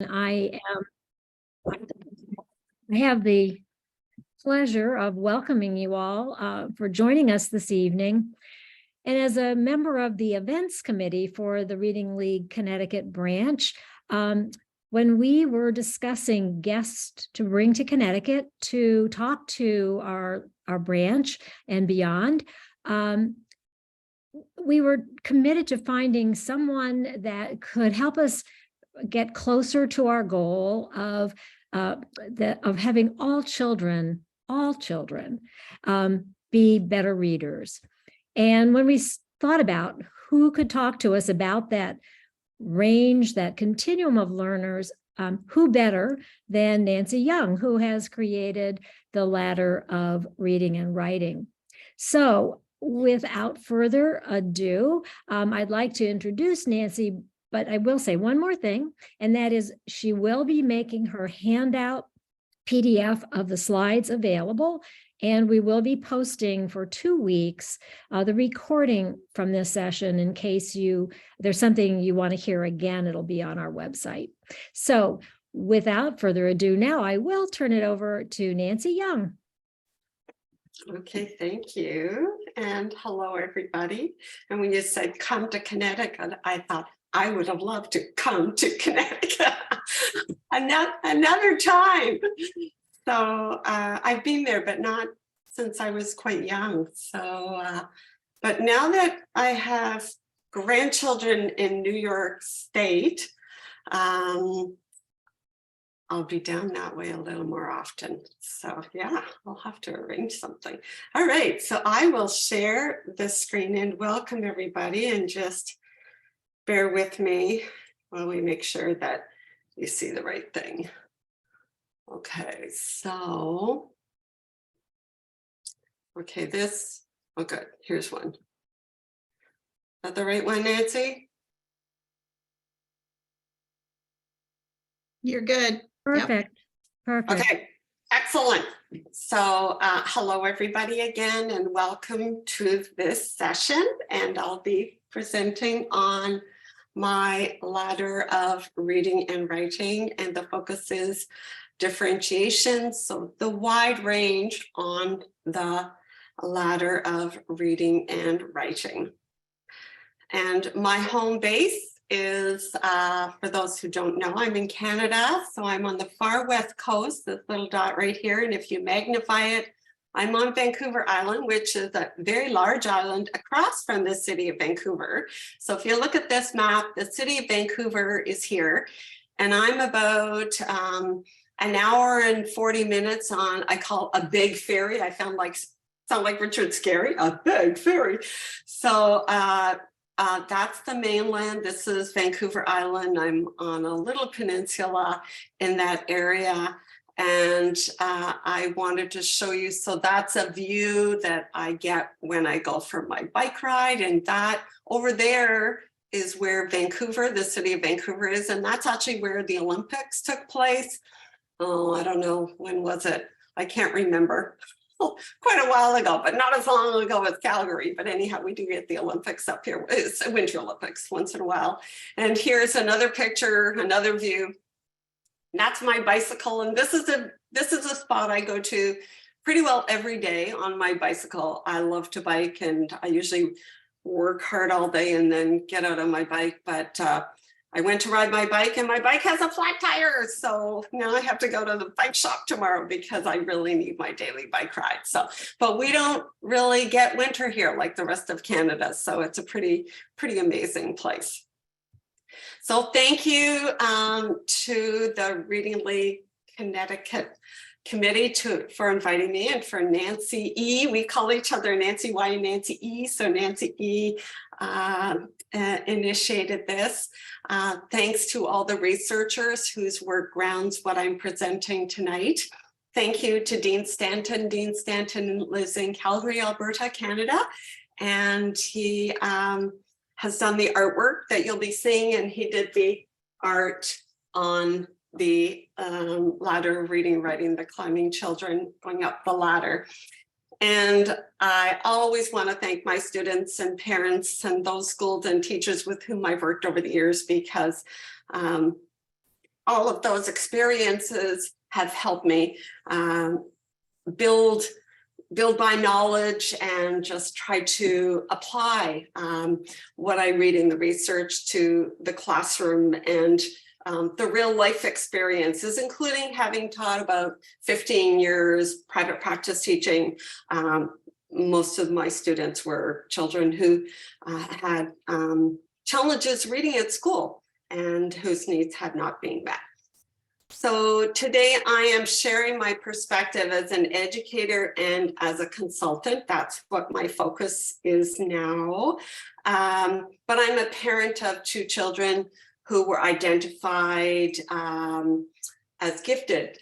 I have the pleasure of welcoming you all for joining us this evening. And as a member of the events committee for the Reading League Connecticut branch, when we were discussing guests to bring to Connecticut to talk to our branch and beyond, we were committed to finding someone that could help us get closer to our goal of having all children be better readers. And when we thought about who could talk to us about that range, that continuum of learners, who better than Nancy Young, who has created the Ladder of Reading and Writing. So without further ado, I'd like to introduce Nancy, but I will say one more thing, and that is she will be making her handout PDF of the slides available, and we will be posting for 2 weeks the recording from this session in case there's something you want to hear again. It'll be on our website. So without further ado, now I will turn it over to Nancy Young. Okay, thank you. And hello, everybody. And when you said come to Connecticut, I thought I would have loved to come to Connecticut another time. So I've been there, but not since I was quite young. So, but now that I have grandchildren in New York State, I'll be down that way a little more often. So yeah, I'll have to arrange something. All right, so I will share the screen and welcome everybody, and just bear with me while we make sure that you see the right thing. Okay, so, okay, oh good, here's one. Is that the right one, Nancy? You're good. Perfect. Yep. Perfect. Okay, excellent. So hello everybody again, and welcome to this session. And I'll be presenting on my Ladder of Reading and Writing, and the focus is differentiation. So the wide range on the Ladder of Reading and Writing. And my home base is, for those who don't know, I'm in Canada. So I'm on the far west coast, this little dot right here. And if you magnify it, I'm on Vancouver Island, which is a very large island across from the city of Vancouver. So if you look at this map, the city of Vancouver is here. And I'm about an hour and 40 minutes on, I call a big ferry. I sound like Richard Scarry, a big ferry. So that's the mainland. This is Vancouver Island. I'm on a little peninsula in that area. And I wanted to show you, so that's a view that I get when I go for my bike ride. And that over there is where Vancouver, the city of Vancouver is. And that's actually where the Olympics took place. Oh, I don't know, when was it? I can't remember. Quite a while ago, but not as long ago as Calgary. But anyhow, we do get the Olympics up here. It's Winter Olympics once in a while. And here's another picture, another view. And that's my bicycle. And this is a spot I go to pretty well every day on my bicycle. I love to bike, and I usually work hard all day and then get out on my bike. But I went to ride my bike, and my bike has a flat tire. So now I have to go to the bike shop tomorrow because I really need my daily bike ride. So, but we don't really get winter here like the rest of Canada. So it's a pretty amazing place. So thank you to the Reading League Connecticut committee for inviting me, and for Nancy E. We call each other Nancy Y and Nancy E. So Nancy E initiated this. Thanks to all the researchers whose work grounds what I'm presenting tonight. Thank you to Dean Stanton. Dean Stanton lives in Calgary, Alberta, Canada, and he has done the artwork that you'll be seeing, and he did the art on the ladder of reading, writing, the climbing children going up the ladder. And I always want to thank my students and parents and those schools and teachers with whom I've worked over the years, because all of those experiences have helped me build my knowledge and just try to apply what I read in the research to the classroom and the real life experiences, including having taught about 15 years private practice teaching. Most of my students were children who had challenges reading at school and whose needs had not been met. So today I am sharing my perspective as an educator and as a consultant. That's what my focus is now. But I'm a parent of 2 children who were identified as gifted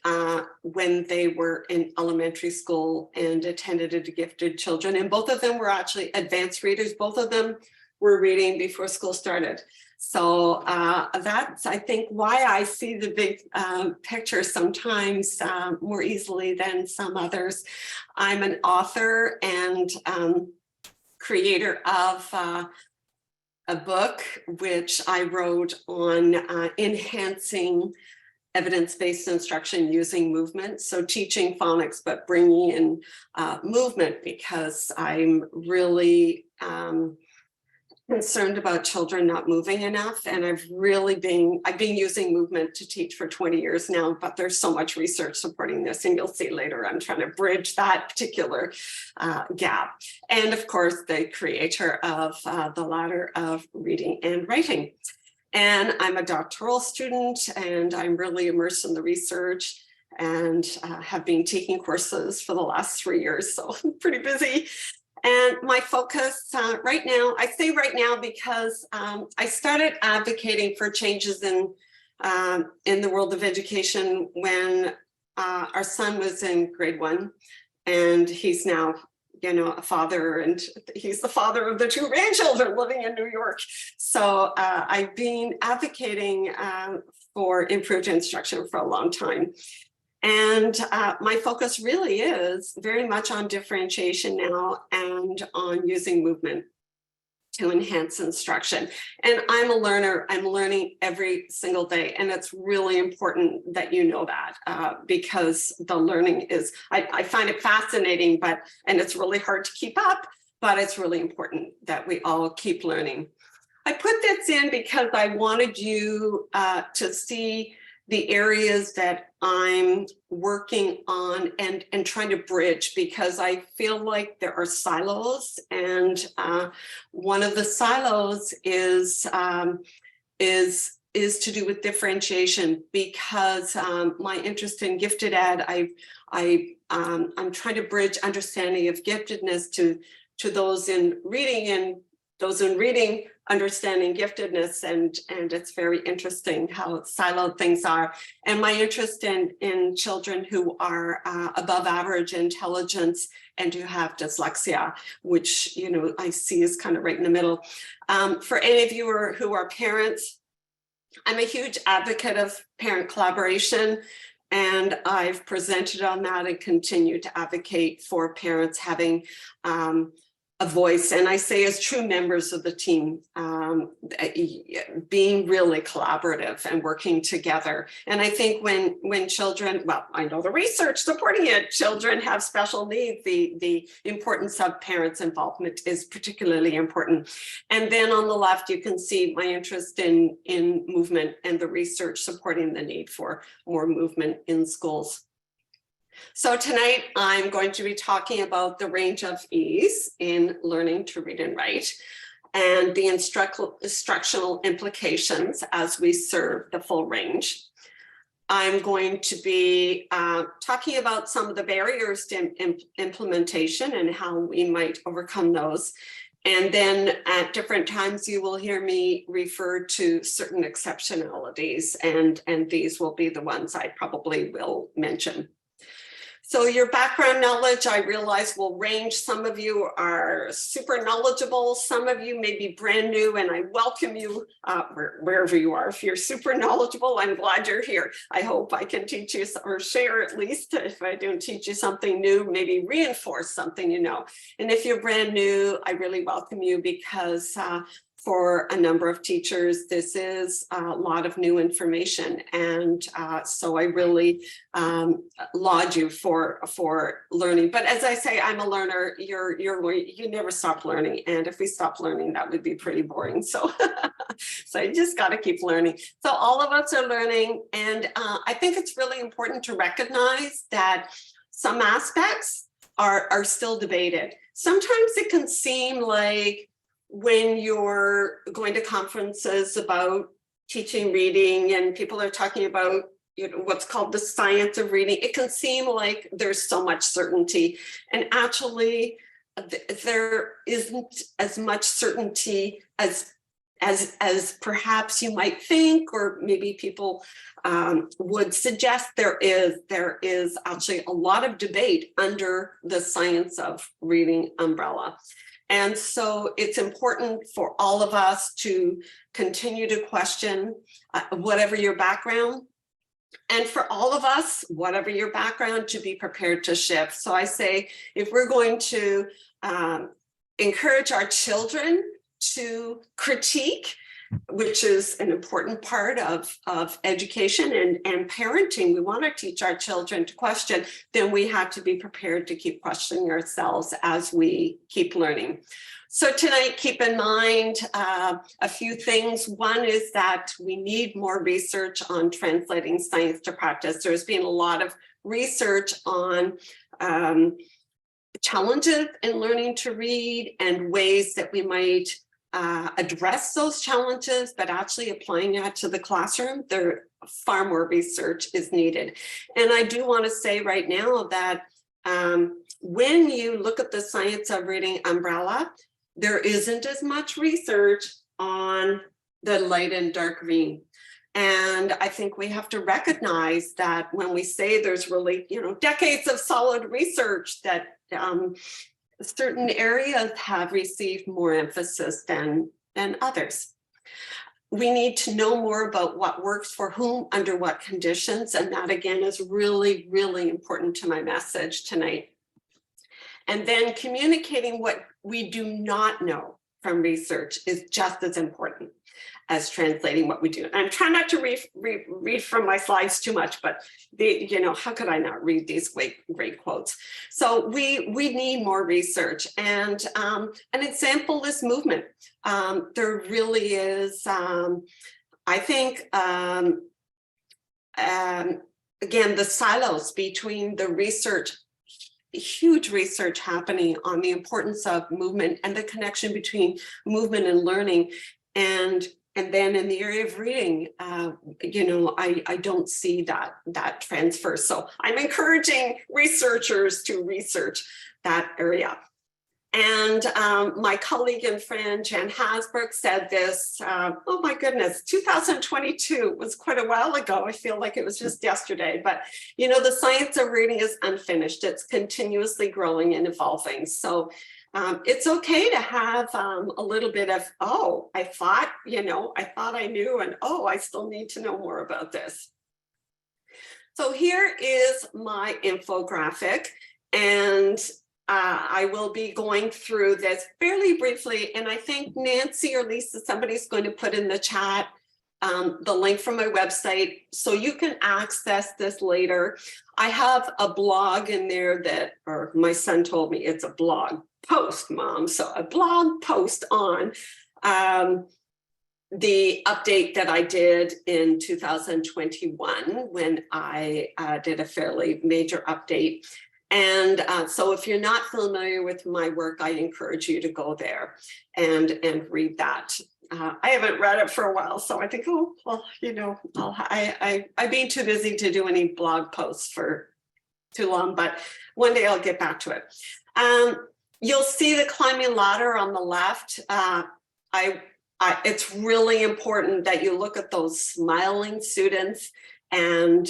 when they were in elementary school and attended a gifted children. And both of them were actually advanced readers. Both of them were reading before school started. So that's, I think, why I see the big picture sometimes more easily than some others. I'm an author and creator of a book which I wrote on enhancing evidence-based instruction using movement. So teaching phonics, but bringing in movement, because I'm really concerned about children not moving enough. And I've been using movement to teach for 20 years now, but there's so much research supporting this. And you'll see later, I'm trying to bridge that particular gap. And of course, the creator of the Ladder of Reading and Writing. And I'm a doctoral student and I'm really immersed in the research and have been taking courses for the last 3 years. So I'm pretty busy. And my focus right now, I say right now because I started advocating for changes in the world of education when our son was in grade 1, and he's now, a father, and he's the father of the 2 grandchildren living in New York. So I've been advocating for improved instruction for a long time. And my focus really is very much on differentiation now and on using movement to enhance instruction. And I'm a learner, I'm learning every single day. And it's really important that you know that because the learning is, I find it fascinating, and it's really hard to keep up, but it's really important that we all keep learning. I put this in because I wanted you to see the areas that I'm working on and trying to bridge, because I feel like there are silos, and one of the silos is to do with differentiation, because my interest in gifted ed, I'm trying to bridge understanding of giftedness to those in reading, and those in reading understanding giftedness, and it's very interesting how siloed things are. And my interest in children who are above average intelligence and who have dyslexia, which I see is kind of right in the middle. For any of you who are parents, I'm a huge advocate of parent collaboration, and I've presented on that and continue to advocate for parents having a voice, and I say as true members of the team, being really collaborative and working together. And I think when children, well, I know the research supporting it, children have special needs, the importance of parents' involvement is particularly important. And then on the left, you can see my interest in movement and the research supporting the need for more movement in schools. So tonight I'm going to be talking about the range of ease in learning to read and write, and the instructional implications as we serve the full range. I'm going to be talking about some of the barriers to implementation and how we might overcome those. And then at different times, you will hear me refer to certain exceptionalities, and these will be the ones I probably will mention. So your background knowledge, I realize, will range. Some of you are super knowledgeable. Some of you may be brand new, and I welcome you wherever you are. If you're super knowledgeable, I'm glad you're here. I hope I can teach you or share, at least if I don't teach you something new, maybe reinforce something you know. And if you're brand new, I really welcome you, because for a number of teachers, this is a lot of new information. And so I really laud you for learning. But as I say, I'm a learner. You never stop learning. And if we stop learning, that would be pretty boring. So, so you just got to keep learning. So all of us are learning. And I think it's really important to recognize that some aspects are still debated. Sometimes it can seem like when you're going to conferences about teaching reading and people are talking about what's called the science of reading, it can seem like there's so much certainty. And actually, there isn't as much certainty as perhaps you might think, or maybe people would suggest there is actually a lot of debate under the science of reading umbrella. And so it's important for all of us to continue to question whatever your background, and for all of us, whatever your background, to be prepared to shift. So I say, if we're going to encourage our children to critique, which is an important part of education and parenting, we want to teach our children to question, then we have to be prepared to keep questioning ourselves as we keep learning. So tonight, keep in mind a few things. One is that we need more research on translating science to practice. There's been a lot of research on challenges in learning to read and ways that we might address those challenges, but actually applying that to the classroom, there far more research is needed. And I do want to say right now that when you look at the science of reading umbrella, there isn't as much research on the light and dark reading. And I think we have to recognize that when we say there's really, decades of solid research, that certain areas have received more emphasis than others. We need to know more about what works for whom, under what conditions, and that again is really, really important to my message tonight. And then communicating what we do not know from research is just as important as translating what we do. And I'm trying not to read from my slides too much, but how could I not read these great quotes? So we need more research. And an example is movement. There really is, I think, again, the silos between the research, huge research happening on the importance of movement and the connection between movement and learning. And then in the area of reading, I don't see that transfer. So I'm encouraging researchers to research that area. And my colleague and friend Jan Hasbrook said this, oh my goodness, 2022 was quite a while ago. I feel like it was just yesterday, but the science of reading is unfinished. It's continuously growing and evolving. So it's okay to have a little bit of, oh, I thought I knew, and oh, I still need to know more about this. So here is my infographic, and I will be going through this fairly briefly, and I think Nancy or Lisa, somebody's going to put in the chat the link from my website so you can access this later. I have a blog in there or my son told me it's a blog post, Mom. So a blog post on the update that I did in 2021 when I did a fairly major update. And so if you're not familiar with my work, I encourage you to go there and read that. I haven't read it for a while, so I think, oh, well, I've been too busy to do any blog posts for too long, but one day I'll get back to it. You'll see the climbing ladder on the left. It's really important that you look at those smiling students, and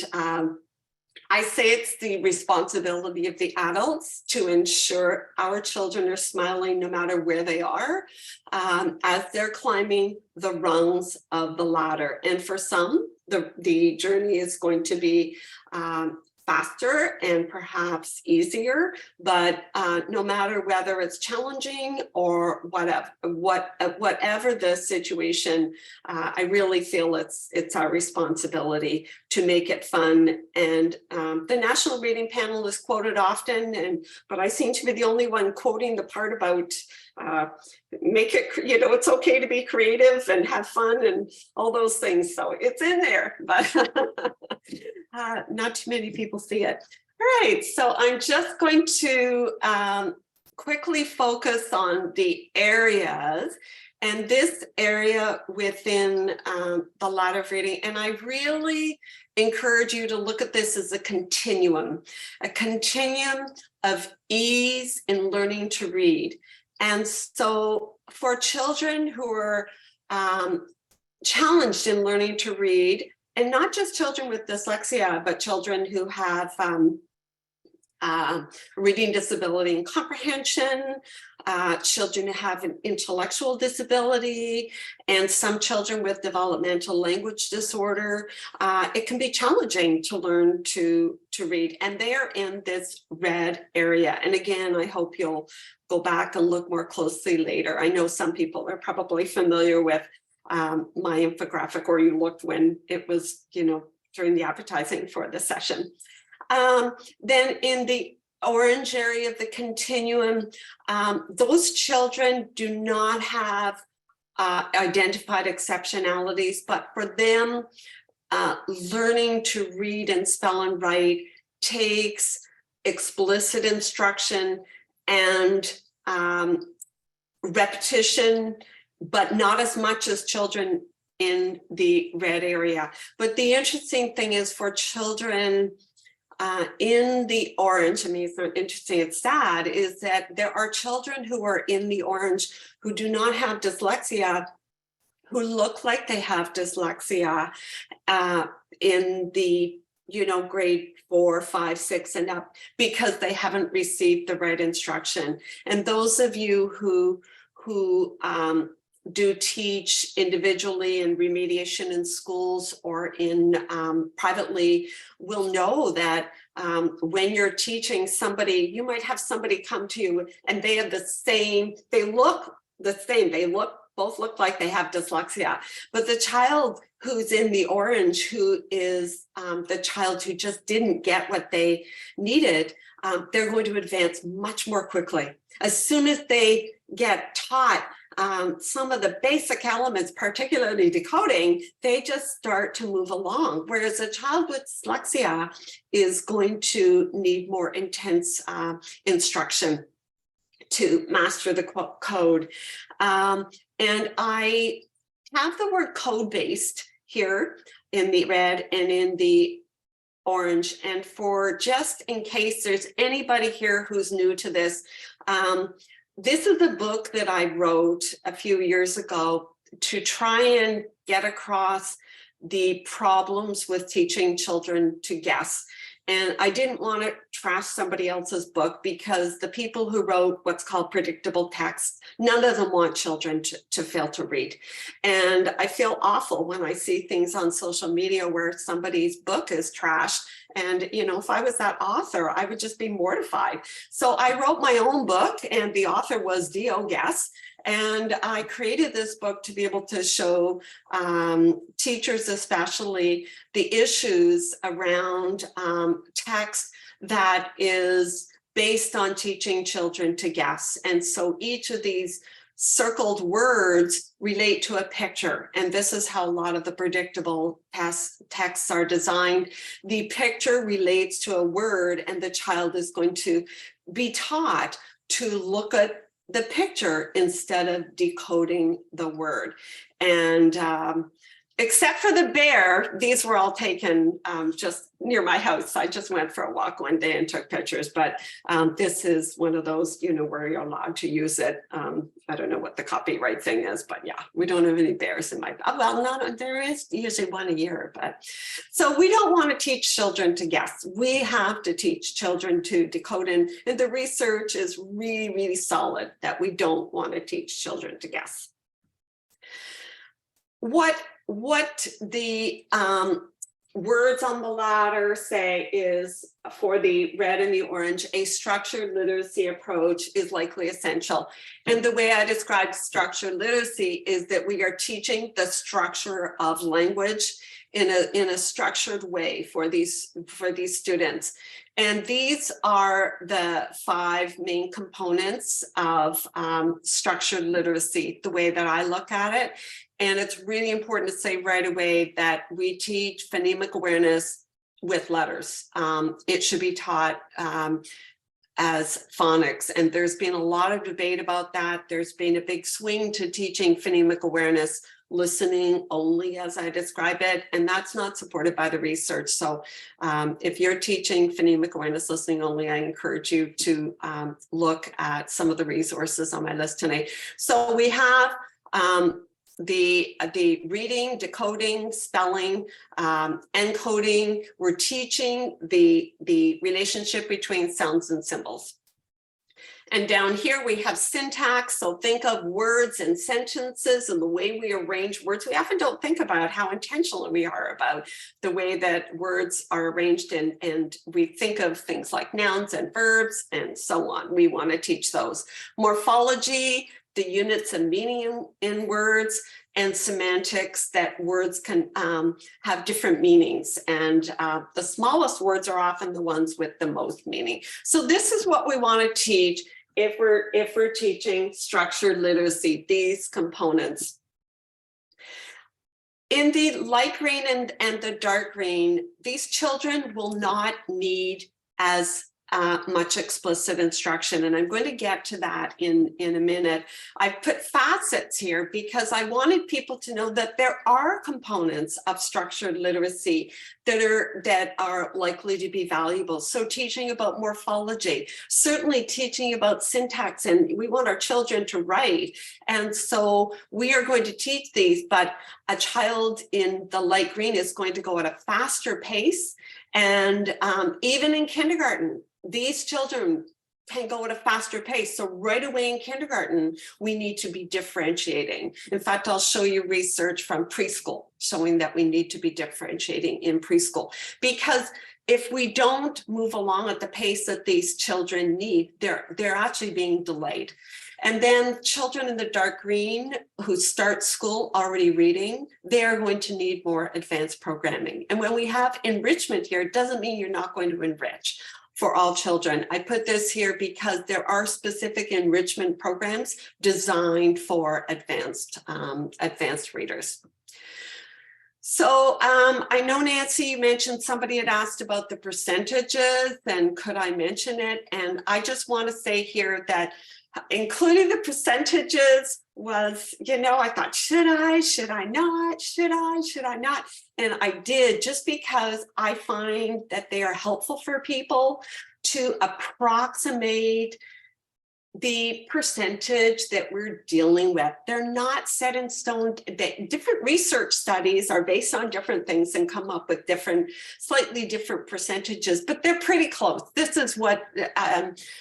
I say it's the responsibility of the adults to ensure our children are smiling no matter where they are as they're climbing the rungs of the ladder. And for some, the journey is going to be faster and perhaps easier, but no matter whether it's challenging or whatever the situation, I really feel it's our responsibility to make it fun. And the National Reading Panel is quoted often, but I seem to be the only one quoting the part about make it, it's okay to be creative and have fun and all those things. So it's in there, but not too many people see it. All right, so I'm just going to quickly focus on the areas, and this area within the ladder of reading. And I really encourage you to look at this as a continuum of ease in learning to read. And so for children who are challenged in learning to read, and not just children with dyslexia, but children who have reading disability and comprehension, children who have an intellectual disability, and some children with developmental language disorder, it can be challenging to learn to read. And they're in this red area. And again, I hope you'll go back and look more closely later. I know some people are probably familiar with my infographic, or you looked when it was, during the advertising for the session. Then in the orange area of the continuum, those children do not have identified exceptionalities, but for them, learning to read and spell and write takes explicit instruction and repetition, but not as much as children in the red area. But the interesting thing is for children in the orange, I mean, it's not interesting, it's sad, is that there are children who are in the orange who do not have dyslexia, who look like they have dyslexia in the, grade 4, 5, 6 and up, because they haven't received the right instruction. And those of you who do teach individually in remediation in schools or in privately will know that when you're teaching somebody, you might have somebody come to you and they have they look the same, both look like they have dyslexia, but the child who's in the orange, who is the child who just didn't get what they needed, they're going to advance much more quickly. As soon as they get taught some of the basic elements, particularly decoding, they just start to move along. Whereas a child with dyslexia is going to need more intense instruction to master the code. And I have the word code-based here in the red and in the orange. And for just in case there's anybody here who's new to this, this is a book that I wrote a few years ago to try and get across the problems with teaching children to guess. And I didn't want to trash somebody else's book, because the people who wrote what's called predictable text, none of them want children to fail to read. And I feel awful when I see things on social media where somebody's book is trashed. And, if I was that author, I would just be mortified. So I wrote my own book, and the author was D.O. Guess. And I created this book to be able to show teachers, especially, the issues around text that is based on teaching children to guess. And so each of these circled words relate to a picture. And this is how a lot of the predictable texts are designed. The picture relates to a word, and the child is going to be taught to look at the picture instead of decoding the word. And except for the bear, these were all taken just near my house. I just went for a walk one day and took pictures, but this is one of those, where you're allowed to use it. I don't know what the copyright thing is, but yeah, we don't have any bears in my, there is usually one a year, but so we don't want to teach children to guess. We have to teach children to decode, and the research is really, really solid that we don't want to teach children to guess. What the words on the ladder say is for the red and the orange, a structured literacy approach is likely essential. And the way I describe structured literacy is that we are teaching the structure of language in a structured way for these students. And these are the 5 main components of structured literacy, the way that I look at it. And it's really important to say right away that we teach phonemic awareness with letters. It should be taught as phonics. And there's been a lot of debate about that. There's been a big swing to teaching phonemic awareness listening only, as I describe it, and that's not supported by the research. So if you're teaching phonemic awareness listening only, I encourage you to look at some of the resources on my list tonight. So we have the reading, decoding, spelling, encoding. We're teaching the relationship between sounds and symbols. And down here we have syntax. So think of words and sentences and the way we arrange words. We often don't think about how intentional we are about the way that words are arranged, and we think of things like nouns and verbs and so on. We want to teach those. Morphology, the units of meaning in words, and semantics, that words can have different meanings. And the smallest words are often the ones with the most meaning. So this is what we want to teach if we're teaching structured literacy, these components. In the light green and the dark green, these children will not need as much explicit instruction. And I'm going to get to that in a minute. I've put facets here because I wanted people to know that there are components of structured literacy that are likely to be valuable. So teaching about morphology, certainly teaching about syntax, and we want our children to write. And so we are going to teach these, but a child in the light green is going to go at a faster pace. And even in kindergarten, these children can go at a faster pace. So right away in kindergarten, we need to be differentiating. In fact, I'll show you research from preschool showing that we need to be differentiating in preschool. Because if we don't move along at the pace that these children need, they're actually being delayed. And then children in the dark green who start school already reading, they are going to need more advanced programming. And when we have enrichment here, it doesn't mean you're not going to enrich for all children. I put this here because there are specific enrichment programs designed for advanced readers. So I know, Nancy, you mentioned somebody had asked about the percentages and could I mention it? And I just want to say here that including the percentages was, I thought, should I not? And I did, just because I find that they are helpful for people to approximate the percentage that we're dealing with. They're not set in stone. Different research studies are based on different things and come up with slightly different percentages, but they're pretty close. This is what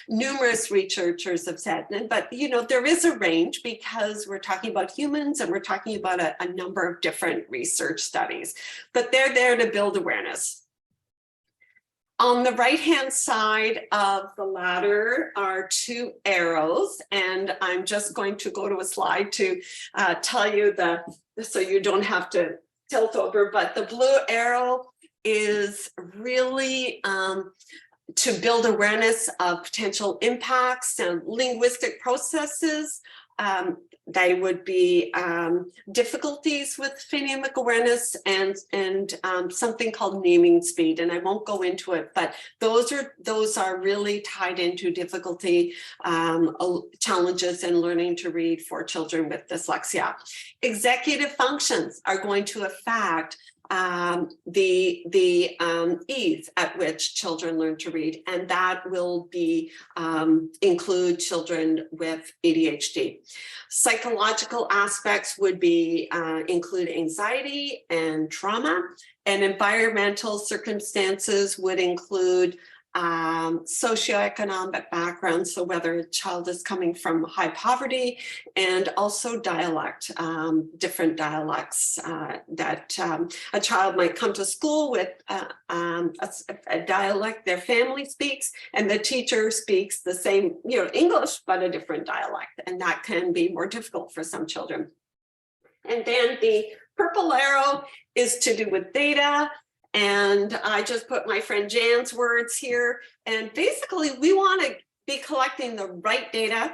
numerous researchers have said. But, there is a range because we're talking about humans and we're talking about a number of different research studies, but they're there to build awareness. On the right-hand side of the ladder are 2 arrows, and I'm just going to go to a slide to tell you so you don't have to tilt over, but the blue arrow is really to build awareness of potential impacts and linguistic processes. They would be difficulties with phonemic awareness and something called naming speed, and I won't go into it, but those are really tied into difficulty challenges in learning to read for children with dyslexia. Executive functions are going to affect the ease at which children learn to read, and that will be include children with ADHD. Psychological aspects would be include anxiety and trauma, and environmental circumstances would include socioeconomic background, so whether a child is coming from high poverty, and also dialect, different dialects that a child might come to school with a dialect their family speaks, and the teacher speaks the same, English, but a different dialect, and that can be more difficult for some children. And then the purple arrow is to do with data. And I just put my friend Jan's words here. And basically, we want to be collecting the right data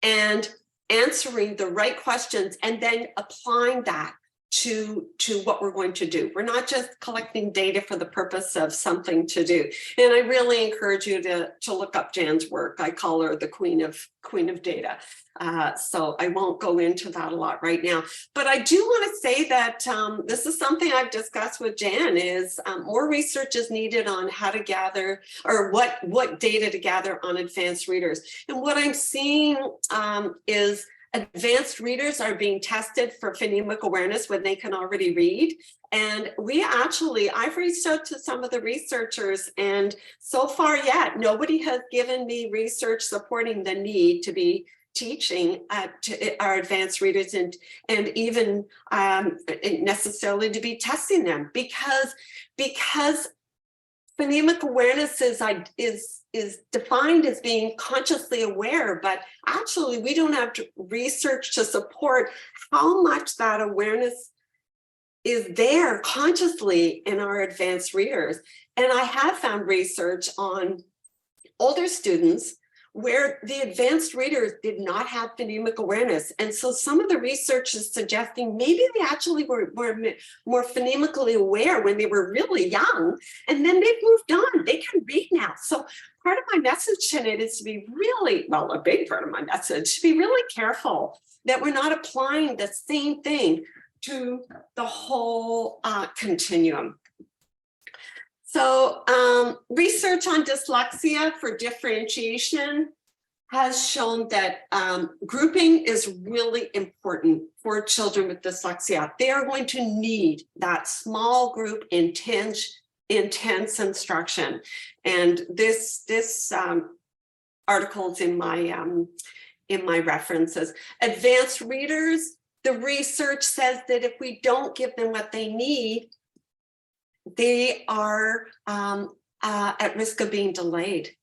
and answering the right questions, and then applying that to what we're going to do. We're not just collecting data for the purpose of something to do. And I really encourage you to look up Jan's work. I call her the queen of data. So I won't go into that a lot right now. But I do want to say that this is something I've discussed with Jan, is more research is needed on how to gather, or what data to gather on advanced readers. And what I'm seeing is advanced readers are being tested for phonemic awareness when they can already read. And I've reached out to some of the researchers, and so far yet, nobody has given me research supporting the need to be teaching to our advanced readers, and even necessarily to be testing them, because phonemic awareness is defined as being consciously aware, but actually we don't have research to support how much that awareness is there consciously in our advanced readers. And I have found research on older students where the advanced readers did not have phonemic awareness. And so some of the research is suggesting maybe they actually were more phonemically aware when they were really young, and then they've moved on. They can read now. So part of my message tonight is to be really, well, a big part of my message, to be really careful that we're not applying the same thing to the whole continuum. So research on dyslexia for differentiation has shown that grouping is really important for children with dyslexia. They are going to need that small group intense instruction. And this article's in my references. Advanced readers, the research says that if we don't give them what they need, they are at risk of being delayed.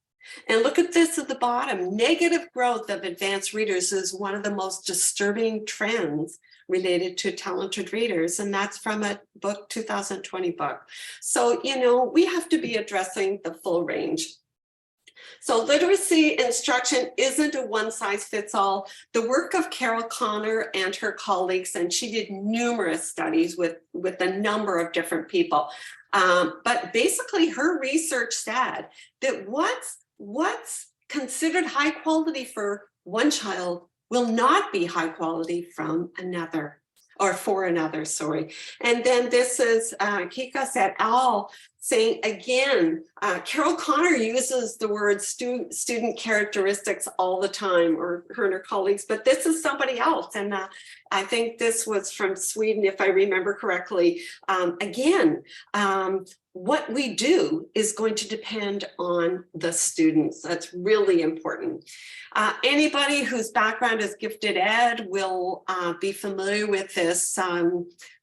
And look at this at the bottom. Negative growth of advanced readers is one of the most disturbing trends related to talented readers. And that's from a 2020 book. So, we have to be addressing the full range. So literacy instruction isn't a one-size-fits-all. The work of Carol Connor and her colleagues, and she did numerous studies with a number of different people. But basically her research said that what's considered high quality for one child will not be high quality from another. Or for another, sorry. And then this is Kikas et al. Saying again, Carol Connor uses the word student characteristics all the time, or her and her colleagues, but this is somebody else. And I think this was from Sweden, if I remember correctly. What we do is going to depend on the students. That's really important. Anybody whose background is gifted ed will be familiar with this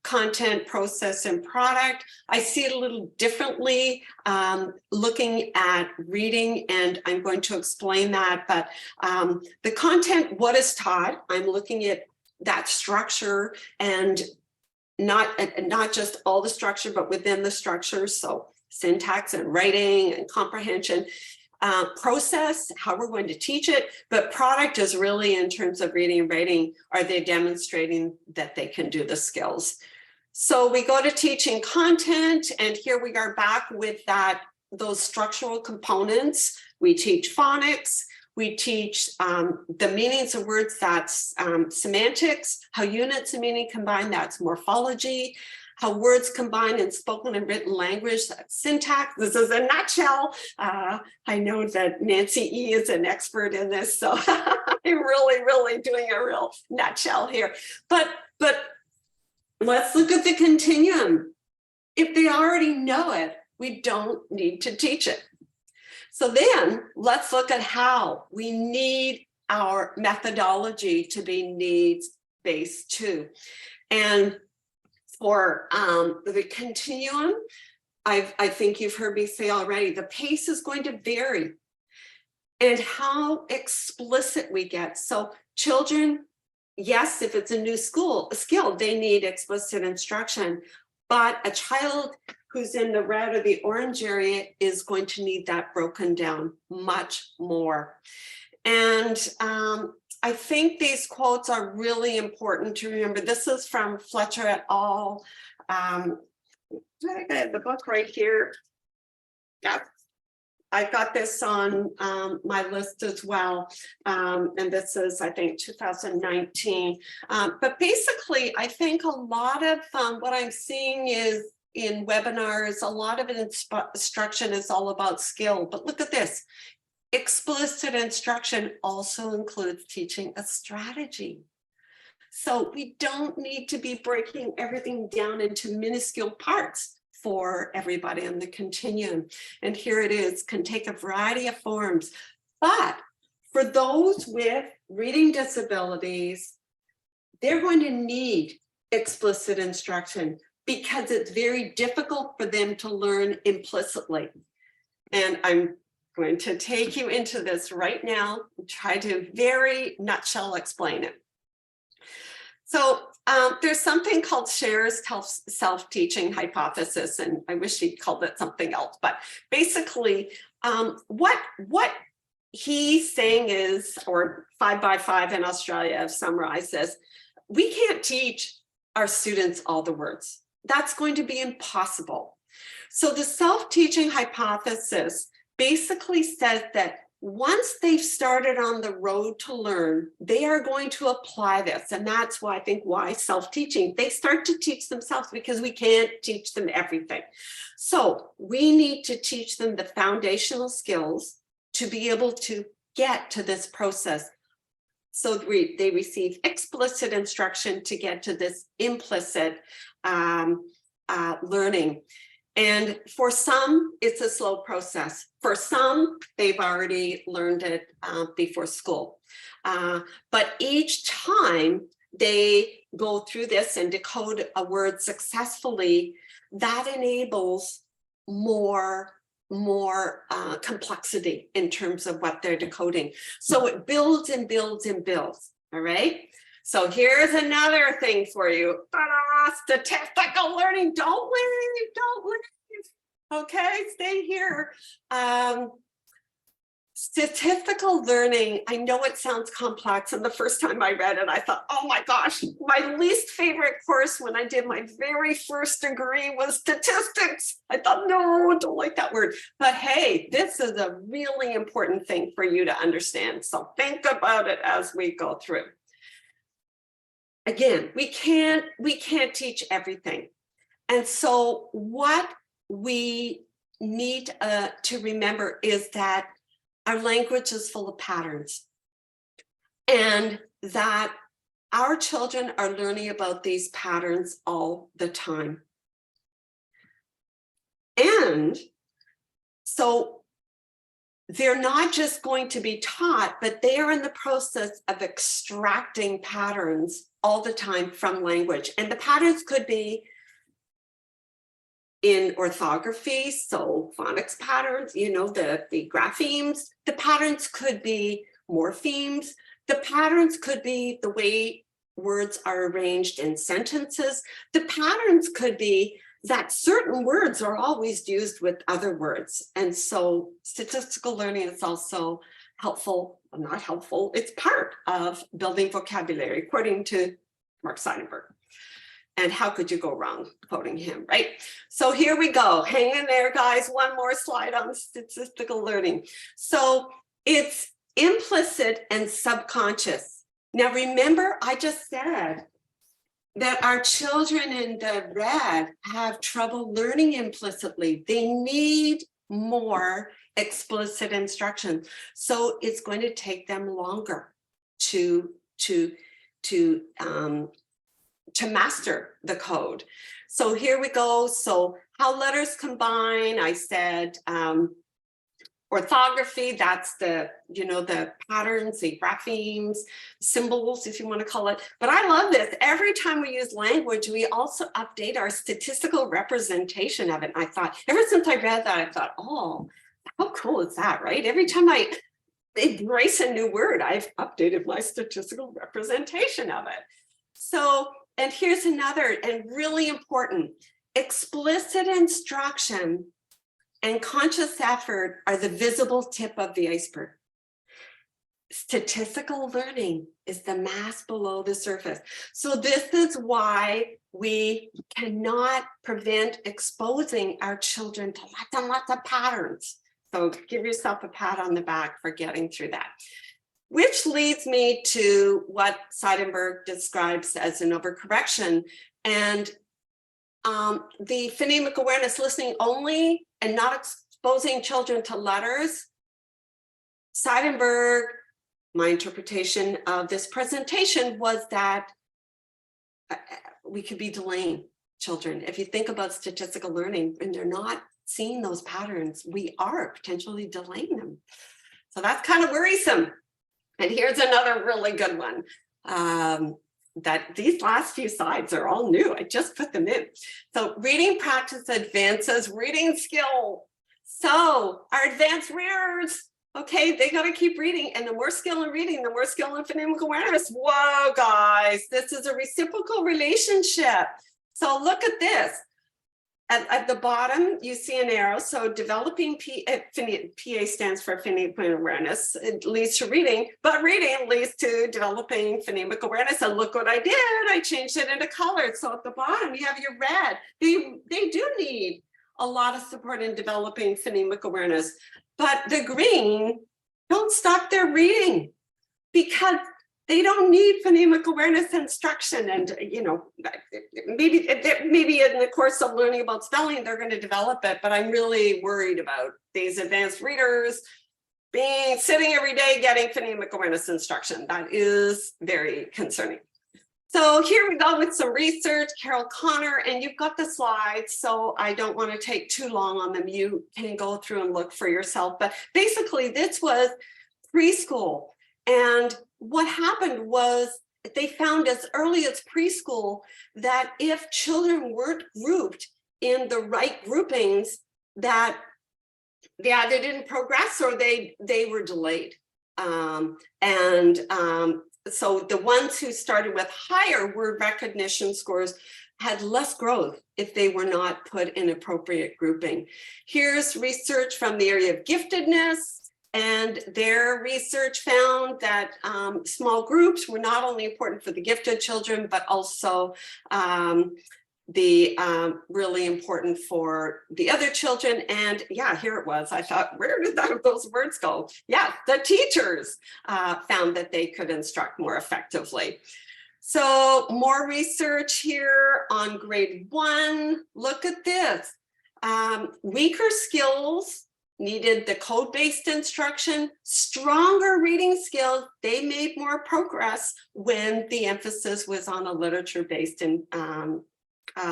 content, process, and product. I see it a little differently looking at reading, and I'm going to explain that. But the content, what is taught, I'm looking at that structure, and not just all the structure, but within the structure. So syntax and writing and comprehension. Process, how we're going to teach it, but product is really in terms of reading and writing, are they demonstrating that they can do the skills? So we go to teaching content, and here we are back with those structural components. We teach phonics, we teach the meanings of words, that's semantics, how units of meaning combine, that's morphology, how words combine in spoken and written language, that's syntax. This is a nutshell. I know that Nancy E. is an expert in this, so I'm really doing a real nutshell here. But let's look at the continuum. If they already know it, we don't need to teach it. So then let's look at how we need our methodology to be needs-based too. And for the continuum, I think you've heard me say already, the pace is going to vary and how explicit we get. So children, yes, if it's a new skill, they need explicit instruction, but a child who's in the red or the orange area is going to need that broken down much more. And I think these quotes are really important to remember. This is from Fletcher et al. I got the book right here. Yeah, I've got this on my list as well. And this is, I think, 2019. But basically, I think a lot of what I'm seeing is in webinars, a lot of instruction is all about skill. But look at this. Explicit instruction also includes teaching a strategy. So we don't need to be breaking everything down into minuscule parts for everybody in the continuum. And here it is, can take a variety of forms. But for those with reading disabilities, they're going to need explicit instruction because it's very difficult for them to learn implicitly. And I'm going to take you into this right now and try to very nutshell explain it. So there's something called Scher's self-teaching hypothesis, and I wish he called it something else, but basically what he's saying is, or 5 by 5 in Australia have summarized this, we can't teach our students all the words. That's going to be impossible. So the self-teaching hypothesis basically says that once they've started on the road to learn, they are going to apply this. And that's why I think why self-teaching, they start to teach themselves because we can't teach them everything. So we need to teach them the foundational skills to be able to get to this process. So they receive explicit instruction to get to this implicit learning. And for some, it's a slow process. For some, they've already learned it before school. But each time they go through this and decode a word successfully, that enables more complexity in terms of what they're decoding. So it builds and builds and builds, all right? So here's another thing for you. Ta-da! Statistical learning, don't leave, okay, stay here. Statistical learning, I know it sounds complex, and the first time I read it, I thought, oh my gosh, my least favorite course when I did my very first degree was statistics. I thought, no, I don't like that word. But hey, this is a really important thing for you to understand. So think about it as we go through. Again, we can't teach everything. And so what we need to remember is that our language is full of patterns, and that our children are learning about these patterns all the time. And so they're not just going to be taught, but they are in the process of extracting patterns all the time from language. And the patterns could be in orthography, so phonics patterns, you know, the graphemes. The patterns could be morphemes. The patterns could be the way words are arranged in sentences. The patterns could be that certain words are always used with other words. And so statistical learning is also helpful, not helpful, it's part of building vocabulary, according to Mark Seidenberg. And how could you go wrong quoting him, right? So here we go. Hang in there, guys. One more slide on statistical learning. So it's implicit and subconscious. Now, remember, I just said that our children in the red have trouble learning implicitly. They need more explicit instruction. So it's going to take them longer to master the code. So here we go. So how letters combine, I said orthography, that's the, the patterns, the graphemes, symbols, if you want to call it. But I love this. Every time we use language, we also update our statistical representation of it. And I thought, ever since I read that, I thought, oh, how cool is that, right? Every time I embrace a new word, I've updated my statistical representation of it. So, and here's another, and really important, explicit instruction and conscious effort are the visible tip of the iceberg. Statistical learning is the mass below the surface. So this is why we cannot prevent exposing our children to lots of patterns. So give yourself a pat on the back for getting through that. Which leads me to what Seidenberg describes as an overcorrection. And the phonemic awareness, listening only and not exposing children to letters. Seidenberg, my interpretation of this presentation was that we could be delaying children. If you think about statistical learning and they're not seeing those patterns, we are potentially delaying them. So that's kind of worrisome. And here's another really good one. That these last few slides are all new. I just put them in. So reading practice advances reading skill. So our advanced readers, okay, they got to keep reading. And the more skill in reading, the more skill in phonemic awareness. Whoa, guys, this is a reciprocal relationship. So look at this. At the bottom, you see an arrow. So developing PA stands for phonemic awareness. It leads to reading, but reading leads to developing phonemic awareness. And look what I did. I changed it into colors. So at the bottom, you have your red. They do need a lot of support in developing phonemic awareness. But the green, don't stop their reading because they don't need phonemic awareness instruction. And, maybe in the course of learning about spelling, they're going to develop it. But I'm really worried about these advanced readers sitting every day getting phonemic awareness instruction. That is very concerning. So here we go with some research, Carol Connor, and you've got the slides, so I don't want to take too long on them. You can go through and look for yourself. But basically, this was preschool. And what happened was they found as early as preschool that if children weren't grouped in the right groupings, that they either didn't progress or they were delayed. So the ones who started with higher word recognition scores had less growth if they were not put in appropriate grouping. Here's research from the area of giftedness. And their research found that small groups were not only important for the gifted children, but also really important for the other children. And yeah, here it was. I thought, where did those words go? Yeah, the teachers found that they could instruct more effectively. So more research here on grade 1. Look at this. Weaker skills needed the code-based instruction. Stronger reading skills, they made more progress when the emphasis was on a literature-based and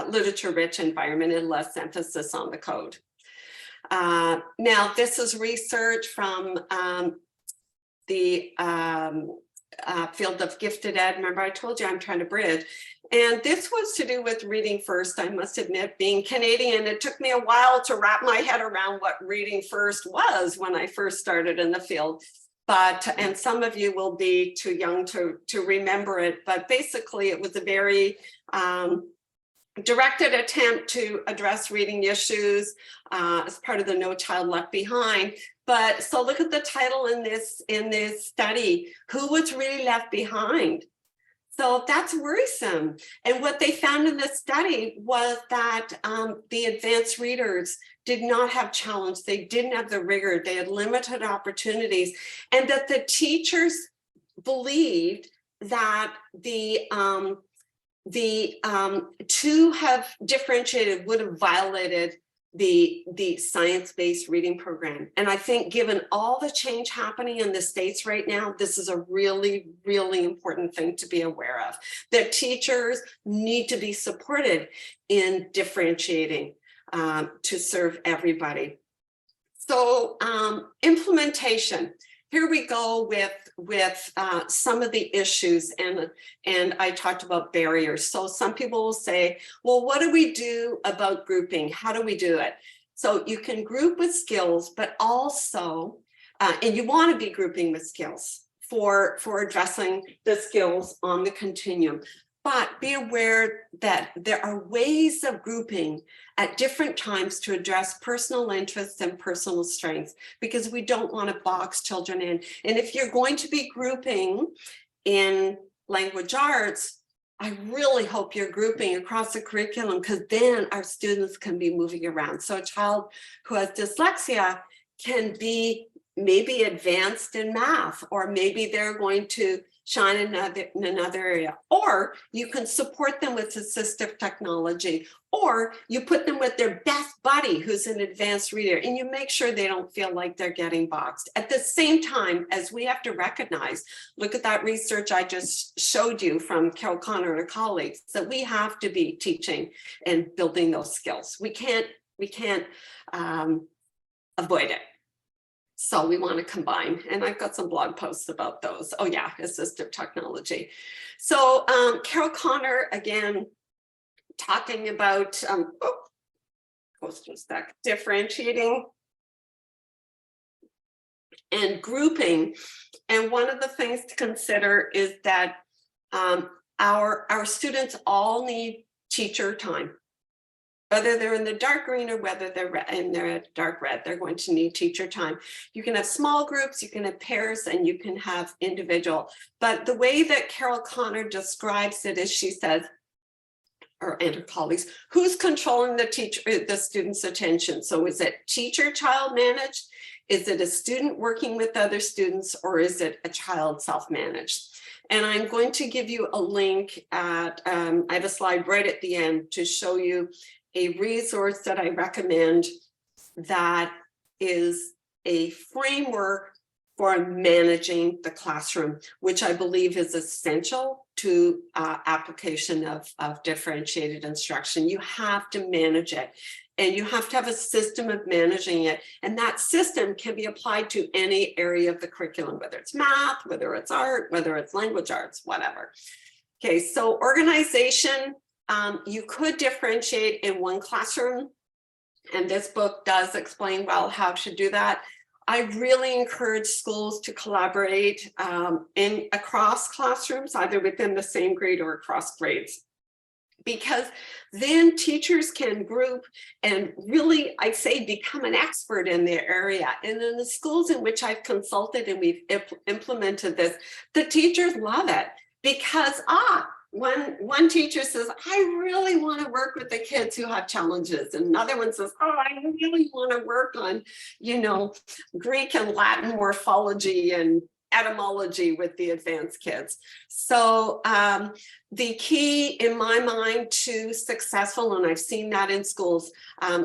literature-rich environment and less emphasis on the code. Now, this is research from the field of gifted ed. Remember, I told you I'm trying to bridge. And this was to do with reading first. I must admit, being Canadian, it took me a while to wrap my head around what reading first was when I first started in the field. And some of you will be too young to remember it, but basically it was a very directed attempt to address reading issues as part of the No Child Left Behind. But so look at the title in this study, who was really left behind? So that's worrisome. And what they found in this study was that the advanced readers did not have challenge. They didn't have the rigor. They had limited opportunities. And that the teachers believed that to have differentiated would have violated the science-based reading program. And I think given all the change happening in the States right now, this is a really, really important thing to be aware of. That teachers need to be supported in differentiating to serve everybody. So implementation. Here we go with some of the issues, and I talked about barriers. So some people will say, well, what do we do about grouping? How do we do it? So you can group with skills, but also, and you want to be grouping with skills for addressing the skills on the continuum. But be aware that there are ways of grouping at different times to address personal interests and personal strengths, because we don't want to box children in. And if you're going to be grouping in language arts, I really hope you're grouping across the curriculum, because then our students can be moving around. So a child who has dyslexia can be maybe advanced in math, or maybe they're going to shine in another area, or you can support them with assistive technology, or you put them with their best buddy who's an advanced reader, and you make sure they don't feel like they're getting boxed. At the same time, as we have to recognize, look at that research I just showed you from Carol Connor and her colleagues, that we have to be teaching and building those skills. We can't avoid it. So we want to combine, and I've got some blog posts about those. Oh yeah, assistive technology. So Carol Connor, again, talking about differentiating and grouping. And one of the things to consider is that our students all need teacher time. Whether they're in the dark green or whether they're in their dark red, they're going to need teacher time. You can have small groups, you can have pairs, and you can have individual. But the way that Carol Connor describes it is, she says, and her colleagues, who's controlling the student's attention? So is it teacher child managed? Is it a student working with other students, or is it a child self-managed? And I'm going to give you a link at, I have a slide right at the end to show you a resource that I recommend that is a framework for managing the classroom, which I believe is essential to application of differentiated instruction. You have to manage it, and you have to have a system of managing it. And that system can be applied to any area of the curriculum, whether it's math, whether it's art, whether it's language arts, whatever. Okay, so organization, you could differentiate in one classroom, and this book does explain well how to do that. I really encourage schools to collaborate across classrooms, either within the same grade or across grades, because then teachers can group and really, I say, become an expert in their area. And in the schools in which I've consulted and we've implemented this, the teachers love it, because one teacher says, I really want to work with the kids who have challenges. And another one says, oh, I really want to work on, Greek and Latin morphology and etymology with the advanced kids. So the key in my mind to successful, and I've seen that in schools,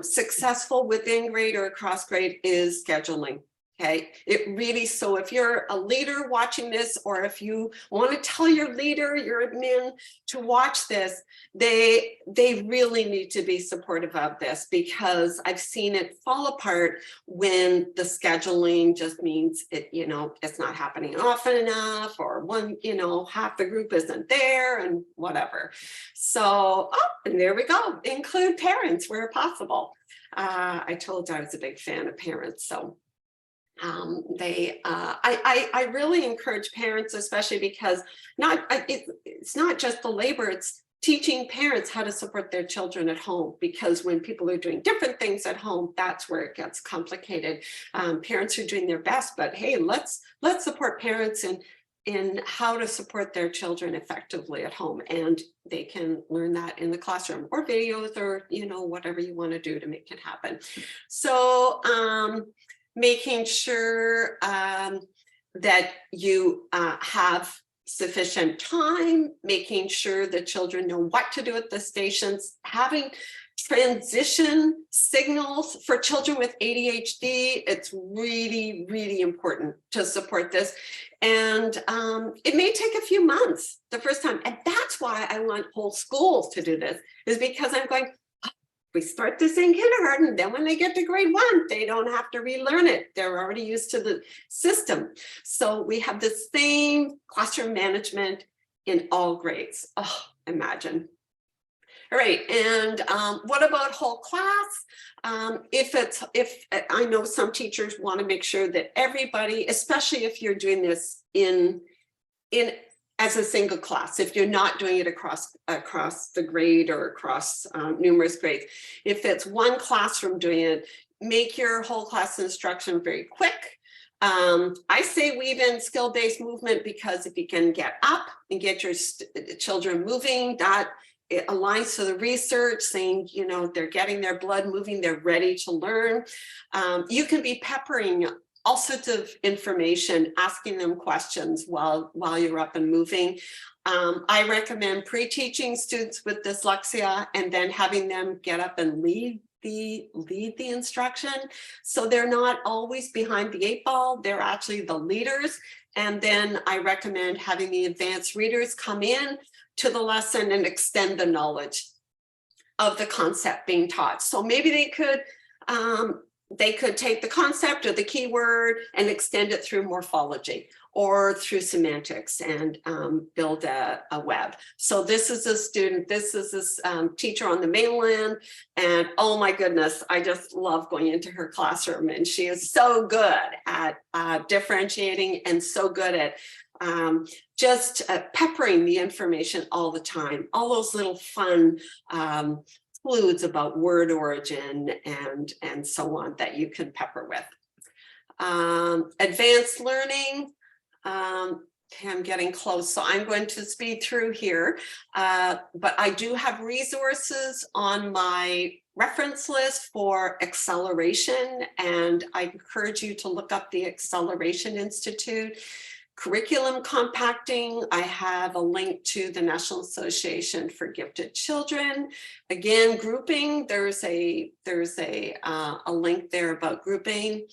successful within grade or across grade, is scheduling. Okay, it really, so if you're a leader watching this, or if you want to tell your leader, your admin to watch this, they really need to be supportive of this, because I've seen it fall apart when the scheduling just means it, it's not happening often enough, or half the group isn't there and whatever. So, and there we go. Include parents where possible. I told you I was a big fan of parents, so. I really encourage parents, especially because it's not just the labor, it's teaching parents how to support their children at home, because when people are doing different things at home, that's where it gets complicated. Parents are doing their best, but hey, let's support parents in how to support their children effectively at home, and they can learn that in the classroom or videos, or whatever you want to do to make it happen. So making sure that you have sufficient time, making sure the children know what to do at the stations, having transition signals for children with ADHD. It's really, really important to support this. And it may take a few months the first time. And that's why I want whole schools to do this, is because I'm going, we start this in kindergarten, then when they get to grade 1, they don't have to relearn it. They're already used to the system. So we have the same classroom management in all grades. Oh, imagine. All right, and what about whole class? If I know some teachers want to make sure that everybody, especially if you're doing this in as a single class, if you're not doing it across the grade or across numerous grades, if it's one classroom doing it, make your whole class instruction very quick. I say weave in skill-based movement because if you can get up and get your children moving, that it aligns to the research saying, you know, they're getting their blood moving, they're ready to learn. You can be peppering all sorts of information, asking them questions while you're up and moving. I recommend pre-teaching students with dyslexia and then having them get up and lead the instruction. So they're not always behind the 8 ball, they're actually the leaders. And then I recommend having the advanced readers come in to the lesson and extend the knowledge of the concept being taught. So maybe they could take the concept or the keyword and extend it through morphology or through semantics and build a web. So this is a student, this is this teacher on the mainland, and oh my goodness, I just love going into her classroom, and she is so good at differentiating and so good at just peppering the information all the time, all those little fun clues about word origin and so on that you can pepper with. Advanced learning, okay, I'm getting close, so I'm going to speed through here, but I do have resources on my reference list for acceleration, and I encourage you to look up the Acceleration Institute. Curriculum compacting, I have a link to the National Association for Gifted Children. Again, grouping, there's a link there about grouping.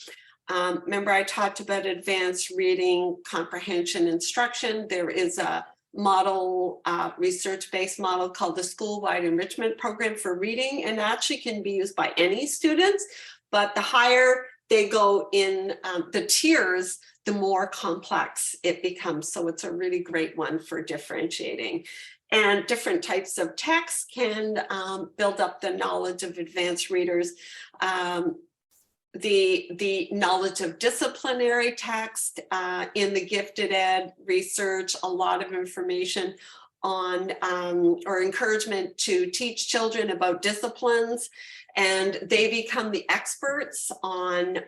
Remember I talked about advanced reading, comprehension, instruction. There is a model, research-based model called the School-Wide Enrichment Program for Reading, and actually can be used by any students, but the higher they go in the tiers, the more complex it becomes. So it's a really great one for differentiating. And different types of text can build up the knowledge of advanced readers. The knowledge of disciplinary text in the gifted ed research, a lot of information on or encouragement to teach children about disciplines, and they become the experts on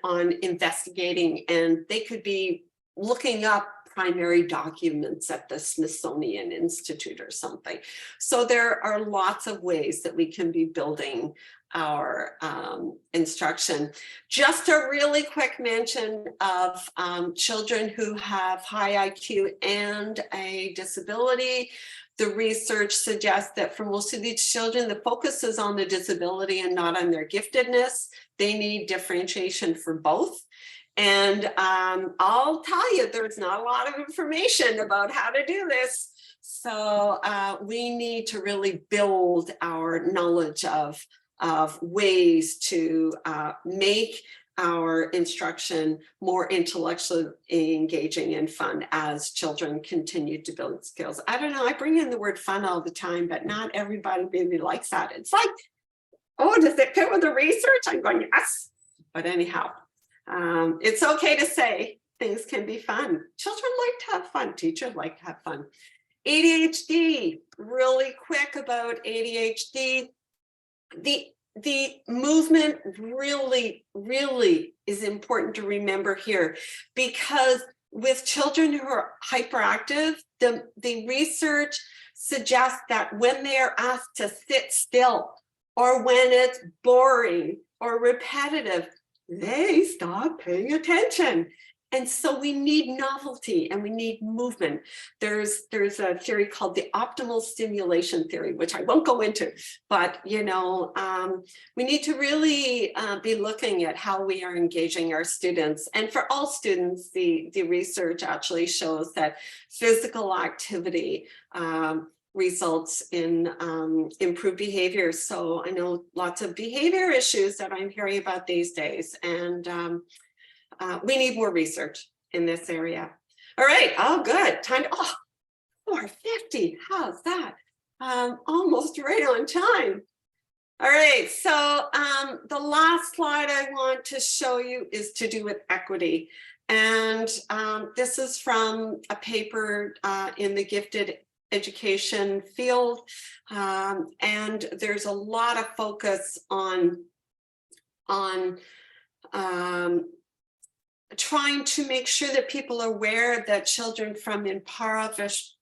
investigating, and they could be looking up primary documents at the Smithsonian Institute or something. So there are lots of ways that we can be building our instruction. Just a really quick mention of children who have high IQ and a disability. The research suggests that for most of these children, the focus is on the disability and not on their giftedness. They need differentiation for both. And I'll tell you, there's not a lot of information about how to do this. So we need to really build our knowledge of ways to make our instruction more intellectually engaging and fun as children continue to build skills. I don't know, I bring in the word fun all the time, but not everybody really likes that. It's like, oh, does it fit with the research? I'm going, yes. But anyhow, it's okay to say things can be fun. Children like to have fun. Teachers like to have fun. ADHD, really quick about ADHD. The movement really is important to remember here, because with children who are hyperactive, the research suggests that when they are asked to sit still or when it's boring or repetitive, they stop paying attention. And so we need novelty and we need movement. There's a theory called the optimal stimulation theory, which I won't go into, but you know, we need to really be looking at how we are engaging our students. And for all students, the research actually shows that physical activity results in improved behavior. So I know lots of behavior issues that I'm hearing about these days, and we need more research in this area. All right, oh good, time to, 4:50, how's that? Almost right on time. All right, so the last slide I want to show you is to do with equity. And this is from a paper in the gifted education field. And there's a lot of focus on trying to make sure that people are aware that children from impoverished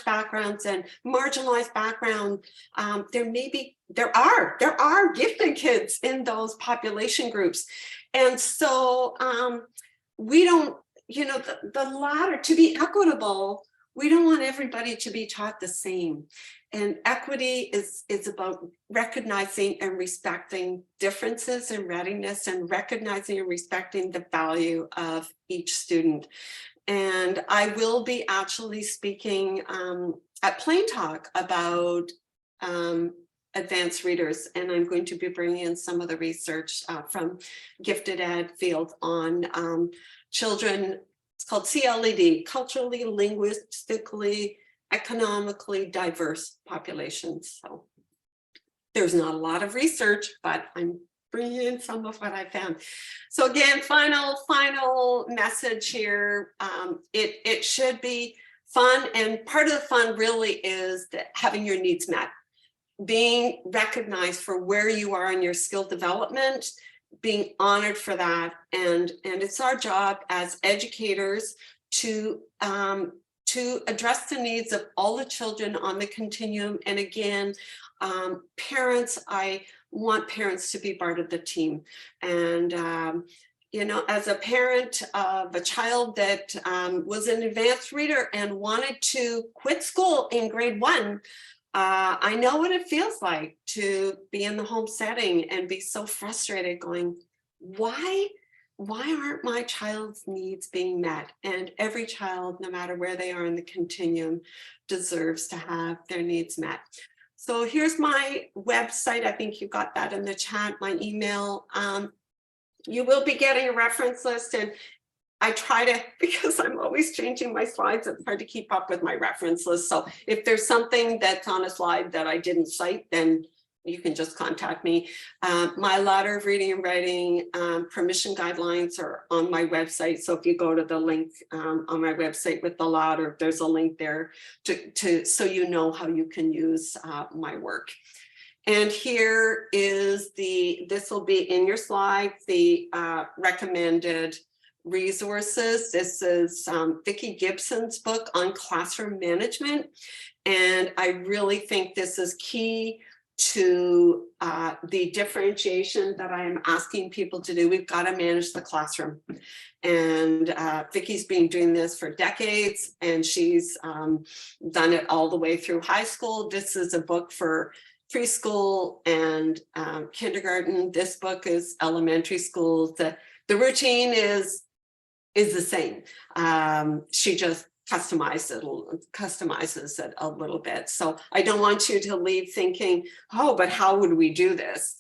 backgrounds and marginalized backgrounds, there are gifted kids in those population groups. And so we don't, the latter, to be equitable, we don't want everybody to be taught the same. And equity is about recognizing and respecting differences in readiness, and recognizing and respecting the value of each student. And I will be actually speaking at Plain Talk about advanced readers, and I'm going to be bringing in some of the research from gifted ed field on children. It's called CLED, culturally, linguistically, economically diverse populations. So there's not a lot of research, but I'm bringing in some of what I found. So again, final message here. It should be fun, and part of the fun really is that having your needs met, being recognized for where you are in your skill development, being honored for that. And it's our job as educators to address the needs of all the children on the continuum. And again, parents, I want parents to be part of the team. And as a parent of a child that was an advanced reader and wanted to quit school in grade 1, I know what it feels like to be in the home setting and be so frustrated going, why aren't my child's needs being met? And every child, no matter where they are in the continuum, deserves to have their needs met. So here's my website. I think you got that in the chat, my email. You will be getting a reference list, and I try to, because I'm always changing my slides, it's hard to keep up with my reference list. So if there's something that's on a slide that I didn't cite, then you can just contact me. My ladder of reading and writing permission guidelines are on my website. So if you go to the link on my website with the ladder, there's a link there so you know how you can use my work. And here is this will be in your slides, the recommended resources. This is Vicki Gibson's book on classroom management. And I really think this is key to the differentiation that I am asking people to do. We've got to manage the classroom. And Vicki's been doing this for decades, and she's done it all the way through high school. This is a book for preschool and kindergarten. This book is elementary school. The routine is the same. She just customizes it a little bit. So I don't want you to leave thinking, oh, but how would we do this?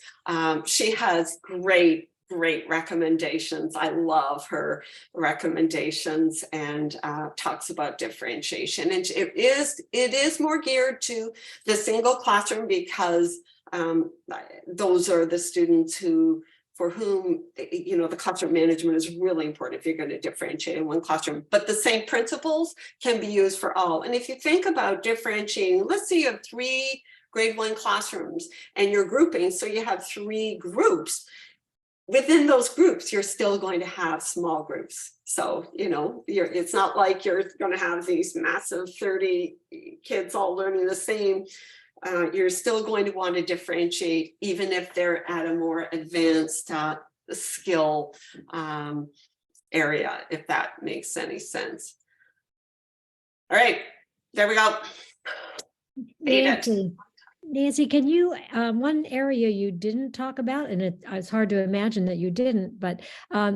She has great recommendations. I love her recommendations, and talks about differentiation. And it is more geared to the single classroom, because those are the students for whom, the classroom management is really important if you're going to differentiate in one classroom. But the same principles can be used for all. And if you think about differentiating, let's say you have 3 grade 1 classrooms and you're grouping, so you have 3 groups. Within those groups, you're still going to have small groups. So, it's not like you're going to have these massive 30 kids all learning the same. You're still going to want to differentiate, even if they're at a more advanced skill area, if that makes any sense. All right, there we go. Nancy, Nancy, can you, one area you didn't talk about, and it's hard to imagine that you didn't, but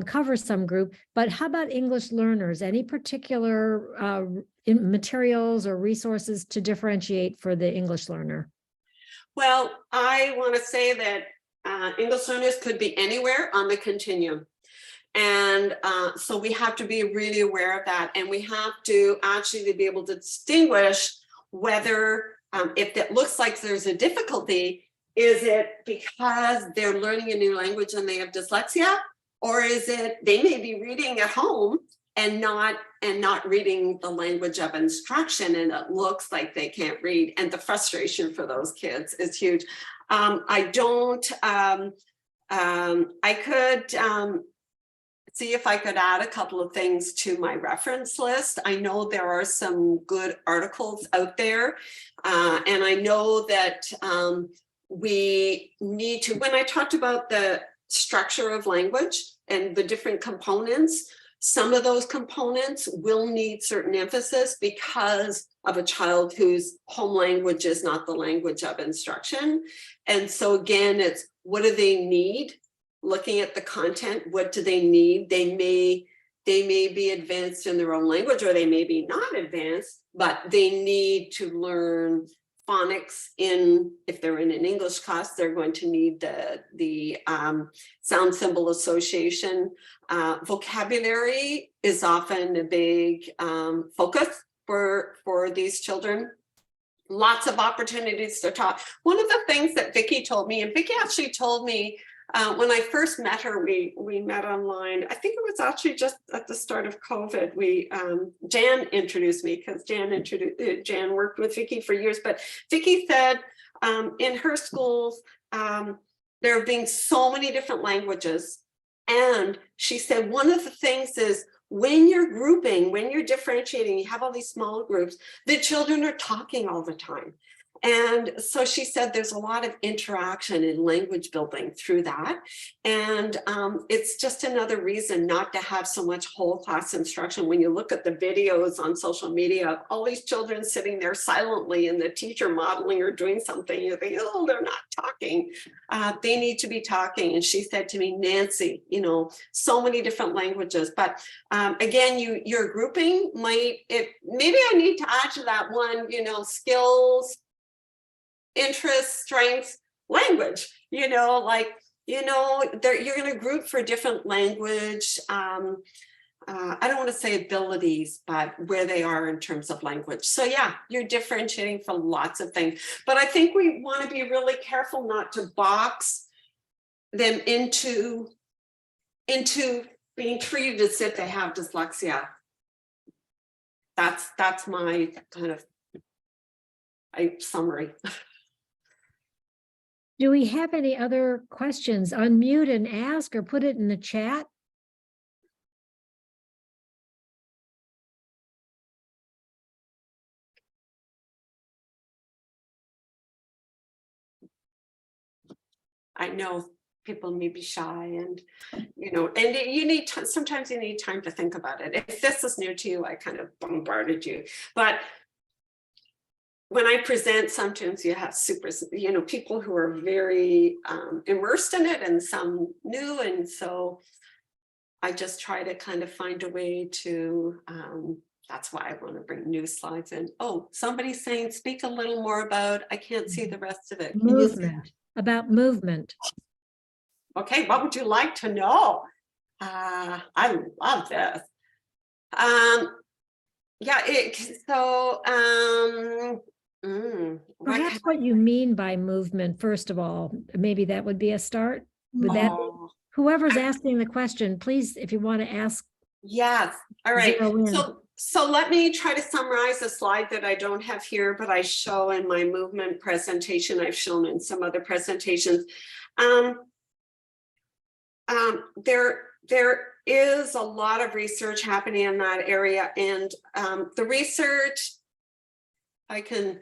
cover some group, but how about English learners? Any particular materials or resources to differentiate for the English learner? Well, I want to say that English learners could be anywhere on the continuum. And so we have to be really aware of that. And we have to actually be able to distinguish whether if it looks like there's a difficulty, is it because they're learning a new language and they have dyslexia? Or is it they may be reading at home and not reading the language of instruction, and it looks like they can't read, and the frustration for those kids is huge. I could see if I could add a couple of things to my reference list. I know there are some good articles out there, and I know that we need to, when I talked about the structure of language and the different components, some of those components will need certain emphasis because of a child whose home language is not the language of instruction. And so again, it's what do they need? Looking at the content, what do they need? They may be advanced in their own language, or they may be not advanced, but they need to learn phonics if they're in an English class, they're going to need the sound symbol association. Vocabulary is often a big focus for these children. Lots of opportunities to talk. One of the things that Vicki told me, and Vicki actually told me when I first met her, we met online. I think it was actually just at the start of COVID. Jan introduced me because Jan worked with Vicki for years. But Vicki said in her schools, there have been so many different languages. And she said, one of the things is when you're grouping, when you're differentiating, you have all these small groups, the children are talking all the time. And so she said there's a lot of interaction in language building through that. And it's just another reason not to have so much whole class instruction. When you look at the videos on social media of all these children sitting there silently and the teacher modeling or doing something, you think, oh, they're not talking. They need to be talking. And she said to me, Nancy, so many different languages. But again, your grouping maybe I need to add to that one, skills, interest, strengths, language, you're going to group for different language. I don't want to say abilities, but where they are in terms of language. So yeah, you're differentiating for lots of things, but I think we want to be really careful not to box them into being treated as if they have dyslexia. That's my kind of summary. Do we have any other questions? Unmute and ask or put it in the chat. I know people may be shy and you need sometimes you need time to think about it. If this is new to you, I kind of bombarded you, but when I present, sometimes you have people who are very immersed in it and some new. And so I just try to kind of find a way to, that's why I want to bring new slides in. Oh, somebody's saying, speak a little more about, I can't see the rest of it. Movement, about movement. Okay, what would you like to know? I love this. Perhaps what you mean by movement, first of all, maybe that would be a start. Would that be, whoever's asking the question, please, if you want to ask. Yes. All right. So let me try to summarize a slide that I don't have here, but I show in my movement presentation. I've shown in some other presentations. There is a lot of research happening in that area, and the research, I can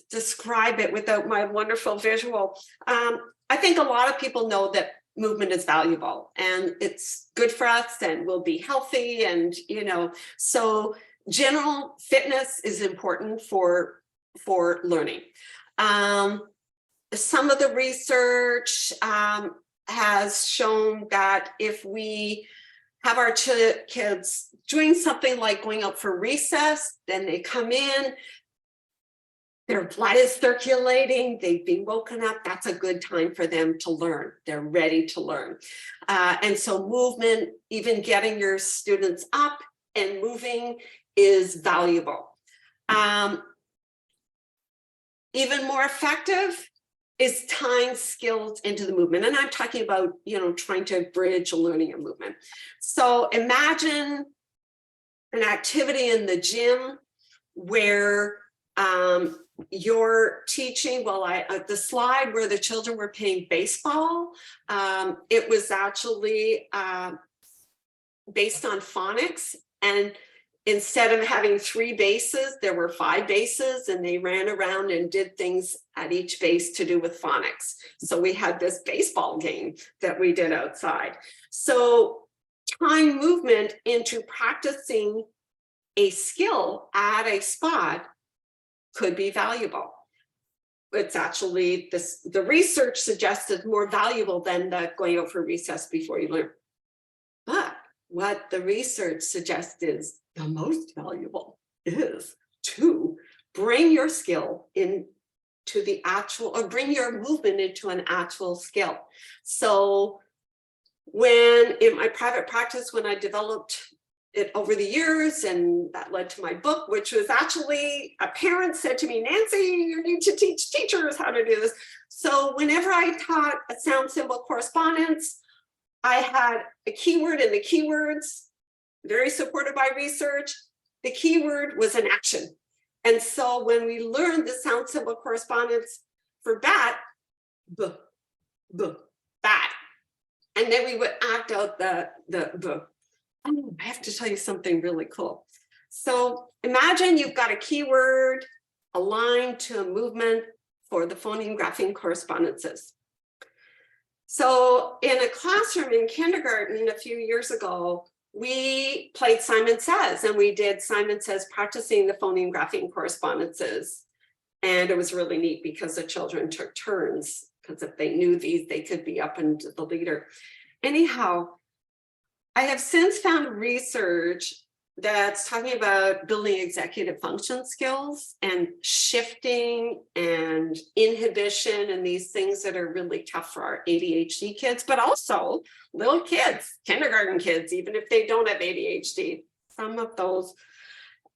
describe it without my wonderful visual. I think a lot of people know that movement is valuable and it's good for us and we'll be healthy, and so general fitness is important for learning. Some of the research has shown that if we have our kids doing something like going out for recess, then they come in, their blood is circulating, they've been woken up, that's a good time for them to learn. They're ready to learn. And so movement, even getting your students up and moving, is valuable. Even more effective is tying skills into the movement. And I'm talking about, trying to bridge learning and movement. So imagine an activity in the gym where you're teaching, the slide where the children were playing baseball, it was actually based on phonics. And instead of having 3 bases, there were 5 bases, and they ran around and did things at each base to do with phonics. So we had this baseball game that we did outside. So tying movement into practicing a skill at a spot could be valuable. It's actually the research suggests it's more valuable than the going out for recess before you learn. But what the research suggests is the most valuable is to bring your skill into the actual, or bring your movement into an actual skill. So when in my private practice, when I developed it over the years, and that led to my book, which was actually a parent said to me, Nancy, you need to teach teachers how to do this. So whenever I taught a sound symbol correspondence, I had a keyword, and the keywords, very supported by research, the keyword was an action. And so when we learned the sound symbol correspondence for bat, b, bat, and then we would act out the b. Oh, I have to tell you something really cool. So imagine you've got a keyword aligned to a movement for the phoneme grapheme correspondences. So in a classroom in kindergarten a few years ago, we played Simon Says, and we did Simon Says practicing the phoneme grapheme correspondences. And it was really neat because the children took turns, because if they knew these, they could be up into the leader. Anyhow, I have since found research that's talking about building executive function skills and shifting and inhibition and these things that are really tough for our ADHD kids, but also little kids, kindergarten kids, even if they don't have ADHD. Some of those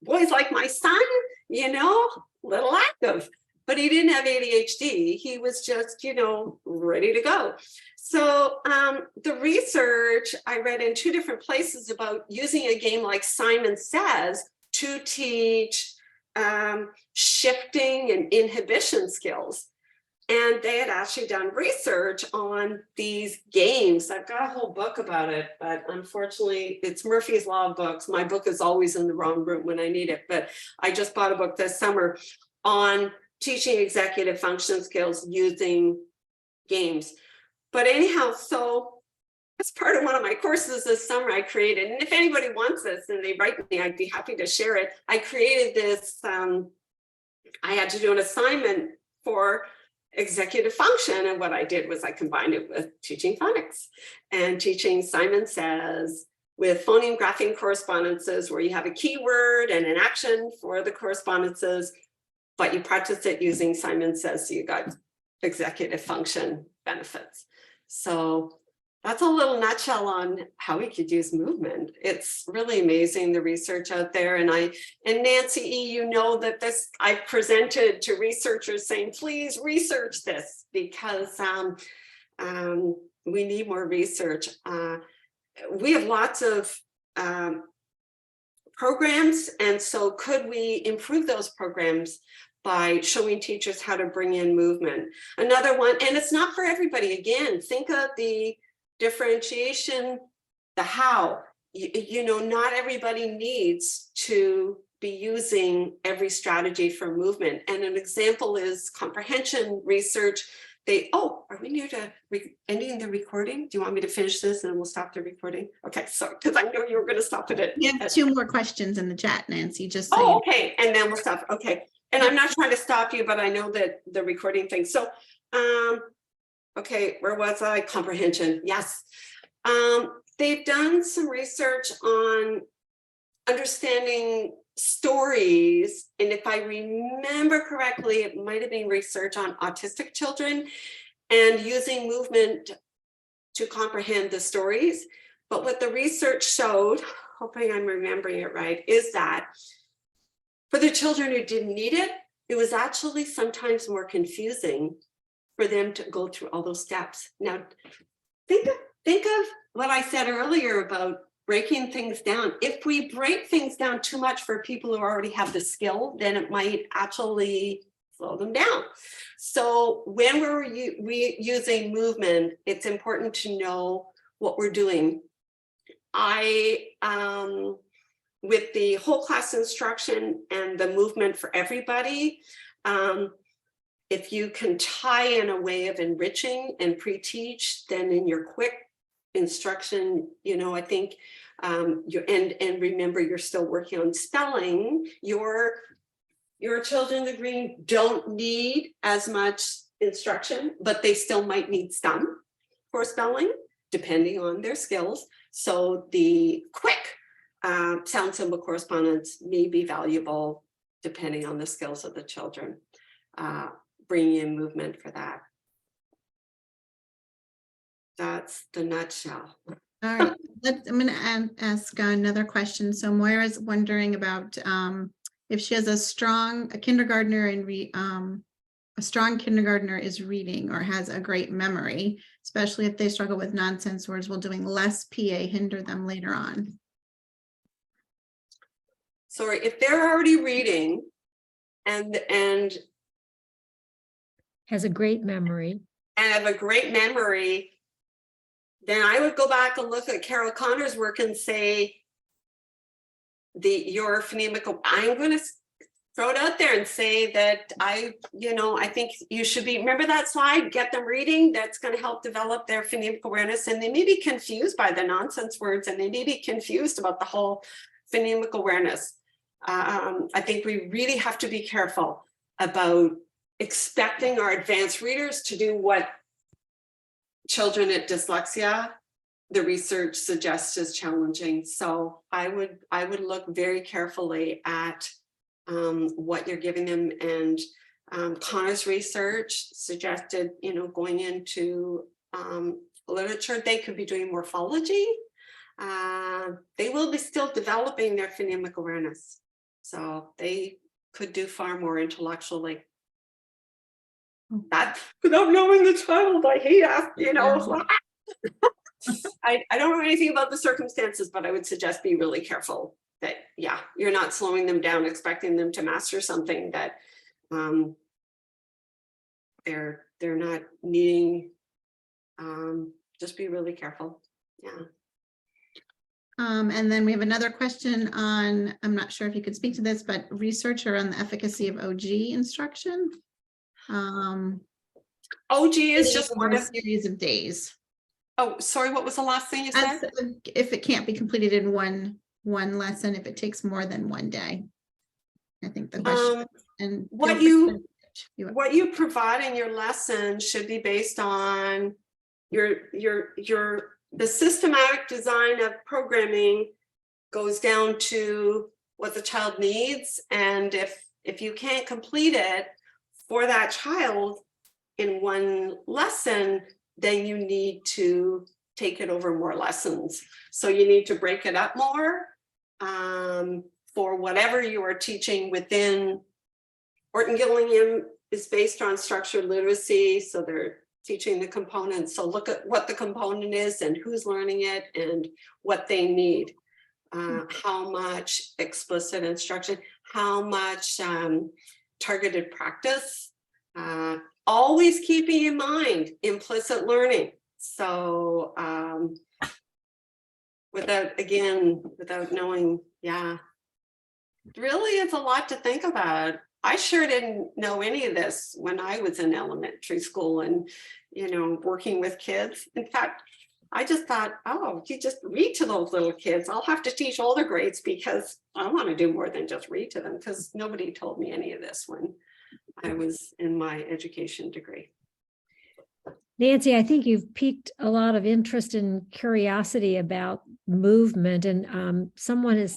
boys like my son, little active, but he didn't have ADHD. He was just, ready to go. So the research I read in 2 different places about using a game like Simon Says to teach shifting and inhibition skills. And they had actually done research on these games. I've got a whole book about it, but unfortunately it's Murphy's Law of books. My book is always in the wrong room when I need it, but I just bought a book this summer on teaching executive function skills using games. But anyhow, so as part of one of my courses this summer, I created, and if anybody wants this and they write me, I'd be happy to share it. I created this, I had to do an assignment for executive function. And what I did was I combined it with teaching phonics and teaching Simon Says with phoneme grapheme correspondences, where you have a keyword and an action for the correspondences, but you practice it using Simon Says, so you got executive function benefits. So that's a little nutshell on how we could use movement. It's really amazing, the research out there. And Nancy E., that this, I've presented to researchers saying, please research this, because we need more research. We have lots of programs, and so could we improve those programs by showing teachers how to bring in movement? Another one, and it's not for everybody. Again, think of the differentiation, the how. Not everybody needs to be using every strategy for movement. And an example is comprehension research. Are we near to ending the recording? Do you want me to finish this and we'll stop the recording? Okay, so because I know you were going to stop it. We have 2 more questions in the chat, Nancy, just so okay, and then we'll stop. Okay. And I'm not trying to stop you, but I know that the recording thing. So, okay, where was I? Comprehension. Yes. They've done some research on understanding stories. And if I remember correctly, it might have been research on autistic children and using movement to comprehend the stories. But what the research showed, hoping I'm remembering it right, is that for the children who didn't need it, it was actually sometimes more confusing for them to go through all those steps. Now, think of what I said earlier about breaking things down. If we break things down too much for people who already have the skill, then it might actually slow them down. So when we're using movement, it's important to know what we're doing. With the whole class instruction and the movement for everybody, if you can tie in a way of enriching and pre-teach, then in your quick instruction, I think and remember, you're still working on spelling. Your children in the green don't need as much instruction, but they still might need some for spelling, depending on their skills. So the quick sound symbol correspondence may be valuable depending on the skills of the children. Bringing in movement for that. That's the nutshell. All right, I'm going to ask another question. So Moira's wondering about if she has a kindergartner and a strong kindergartner is reading or has a great memory, especially if they struggle with nonsense words, will doing less PA hinder them later on? So if they're already reading and Has a great memory. And have a great memory, then I would go back and look at Carol Connor's work and say, your phonemic, I'm going to throw it out there and say that I think you should be, remember that slide, get them reading, that's going to help develop their phonemic awareness. And they may be confused by the nonsense words and they may be confused about the whole phonemic awareness. I think we really have to be careful about expecting our advanced readers to do what children at dyslexia, the research suggests, is challenging. So I would look very carefully at what you're giving them. And Connor's research suggested, going into literature, they could be doing morphology. They will be still developing their phonemic awareness. So they could do far more intellectually. That without knowing the child, I hate asking, I don't know anything about the circumstances, but I would suggest be really careful that, you're not slowing them down, expecting them to master something that they're not needing. Just be really careful. Yeah. And then we have another question on, I'm not sure if you could speak to this, but research around the efficacy of OG instruction. OG is just one a of series of days. Oh, sorry, what was the last thing you said? If it can't be completed in one lesson, if it takes more than one day. I think the question and what you provide in your lesson should be based on the systematic design of programming goes down to what the child needs, and if you can't complete it for that child in one lesson, then you need to take it over more lessons. So you need to break it up more for whatever you are teaching within. Orton Gillingham is based on structured literacy, so they're teaching the components. So look at what the component is and who's learning it and what they need. How much explicit instruction, how much targeted practice, always keeping in mind implicit learning. So without knowing, really it's a lot to think about. I sure didn't know any of this when I was in elementary school and, working with kids. In fact, I just thought, oh, you just read to those little kids. I'll have to teach older grades because I want to do more than just read to them, because nobody told me any of this when I was in my education degree. Nancy, I think you've piqued a lot of interest and curiosity about movement, and someone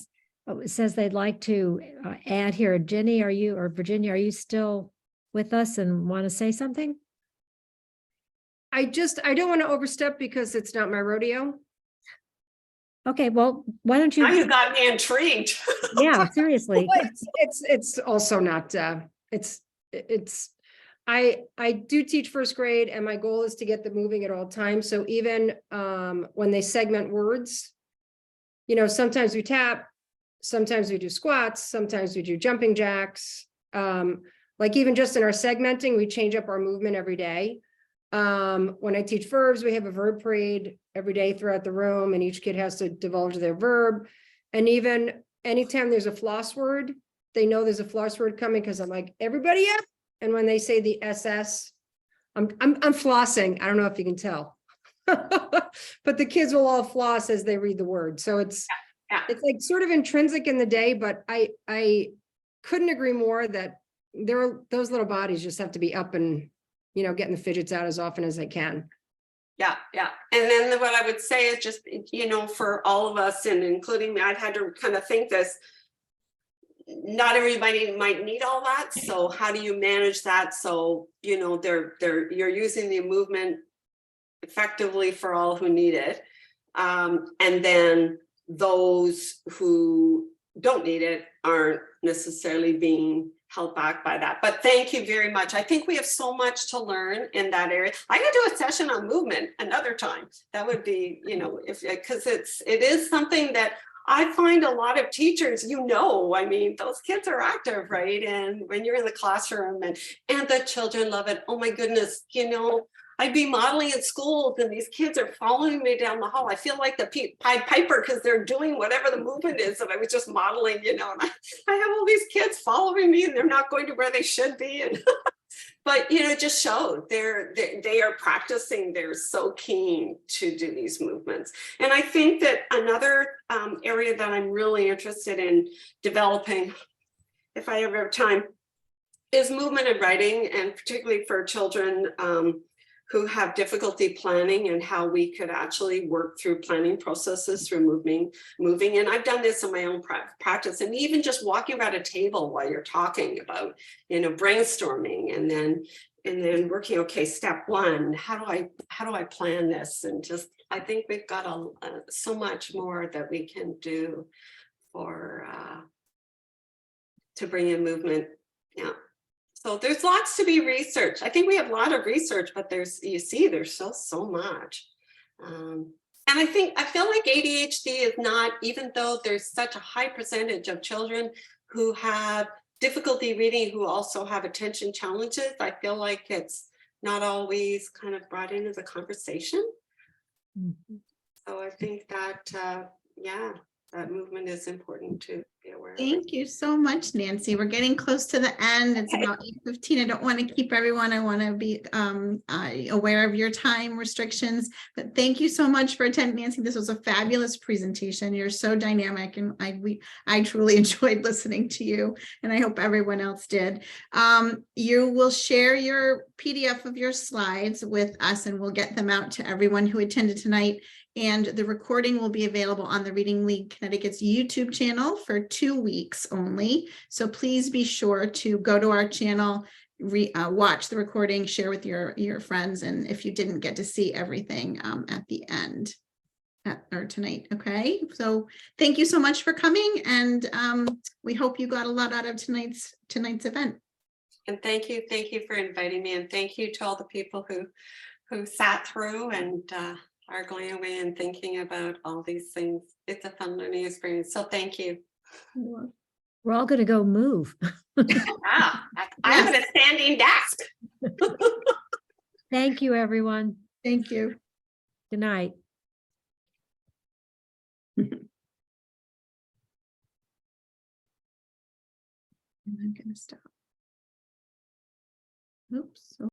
says they'd like to add here. Jenny, or Virginia, are you still with us and want to say something? I don't want to overstep because it's not my rodeo. Okay, well, why don't you? Now you got me intrigued. Yeah, seriously. Well, it's also not, I do teach first grade, and my goal is to get them moving at all times. So even when they segment words, sometimes we tap, sometimes we do squats, sometimes we do jumping jacks. Like even just in our segmenting, we change up our movement every day. When I teach verbs, we have a verb parade every day throughout the room, and each kid has to divulge their verb. And even anytime there's a floss word, they know there's a floss word coming, because I'm like, everybody up. And when they say the SS, I'm flossing. I don't know if you can tell, but the kids will all floss as they read the word. So it's like sort of intrinsic in the day, but I couldn't agree more that those little bodies just have to be up and, getting the fidgets out as often as they can. Yeah. And then what I would say is just, for all of us, and including me, I've had to kind of think this. Not everybody might need all that. So how do you manage that? So, you're using the movement effectively for all who need it. And then those who don't need it aren't necessarily being held back by that. But thank you very much. I think we have so much to learn in that area. I could do a session on movement another time. That would be, because it is something that I find a lot of teachers, I mean, those kids are active, right? And when you're in the classroom and the children love it, oh my goodness, I'd be modeling in schools and these kids are following me down the hall. I feel like the Pied Piper because they're doing whatever the movement is that I was just modeling, and I have all these kids following me and they're not going to where they should be. And but just show they are practicing. They're so keen to do these movements. And I think that another area that I'm really interested in developing, if I ever have time, is movement and writing, and particularly for children who have difficulty planning, and how we could actually work through planning processes through moving. And I've done this in my own practice, and even just walking around a table while you're talking about, brainstorming, and then working, okay, step one, how do I plan this? And just, I think we've got so much more that we can do to bring in movement. Yeah. So there's lots to be researched. I think we have a lot of research, but there's still so much. And I feel like ADHD is not, even though there's such a high percentage of children who have difficulty reading, who also have attention challenges, I feel like it's not always kind of brought into the conversation. Mm-hmm. So I think that, that movement is important to be aware of. Thank you so much, Nancy. We're getting close to the end. It's about 8:15. I don't want to keep everyone. I want to be aware of your time restrictions, but thank you so much for attending, Nancy. This was a fabulous presentation. You're so dynamic, and I truly enjoyed listening to you, and I hope everyone else did. You will share your PDF of your slides with us, and we'll get them out to everyone who attended tonight. And the recording will be available on the Reading League Connecticut's YouTube channel for 2 weeks only. So please be sure to go to our channel, watch the recording, share with your friends, and if you didn't get to see everything at the end or tonight. Okay, so thank you so much for coming, and we hope you got a lot out of tonight's event. And thank you for inviting me, and thank you to all the people who sat through and are going away and thinking about all these things. It's a fun learning experience. So thank you. We're all going to go move. I have a standing desk. Thank you, everyone. Thank you. Good night. I'm going to stop. Oops.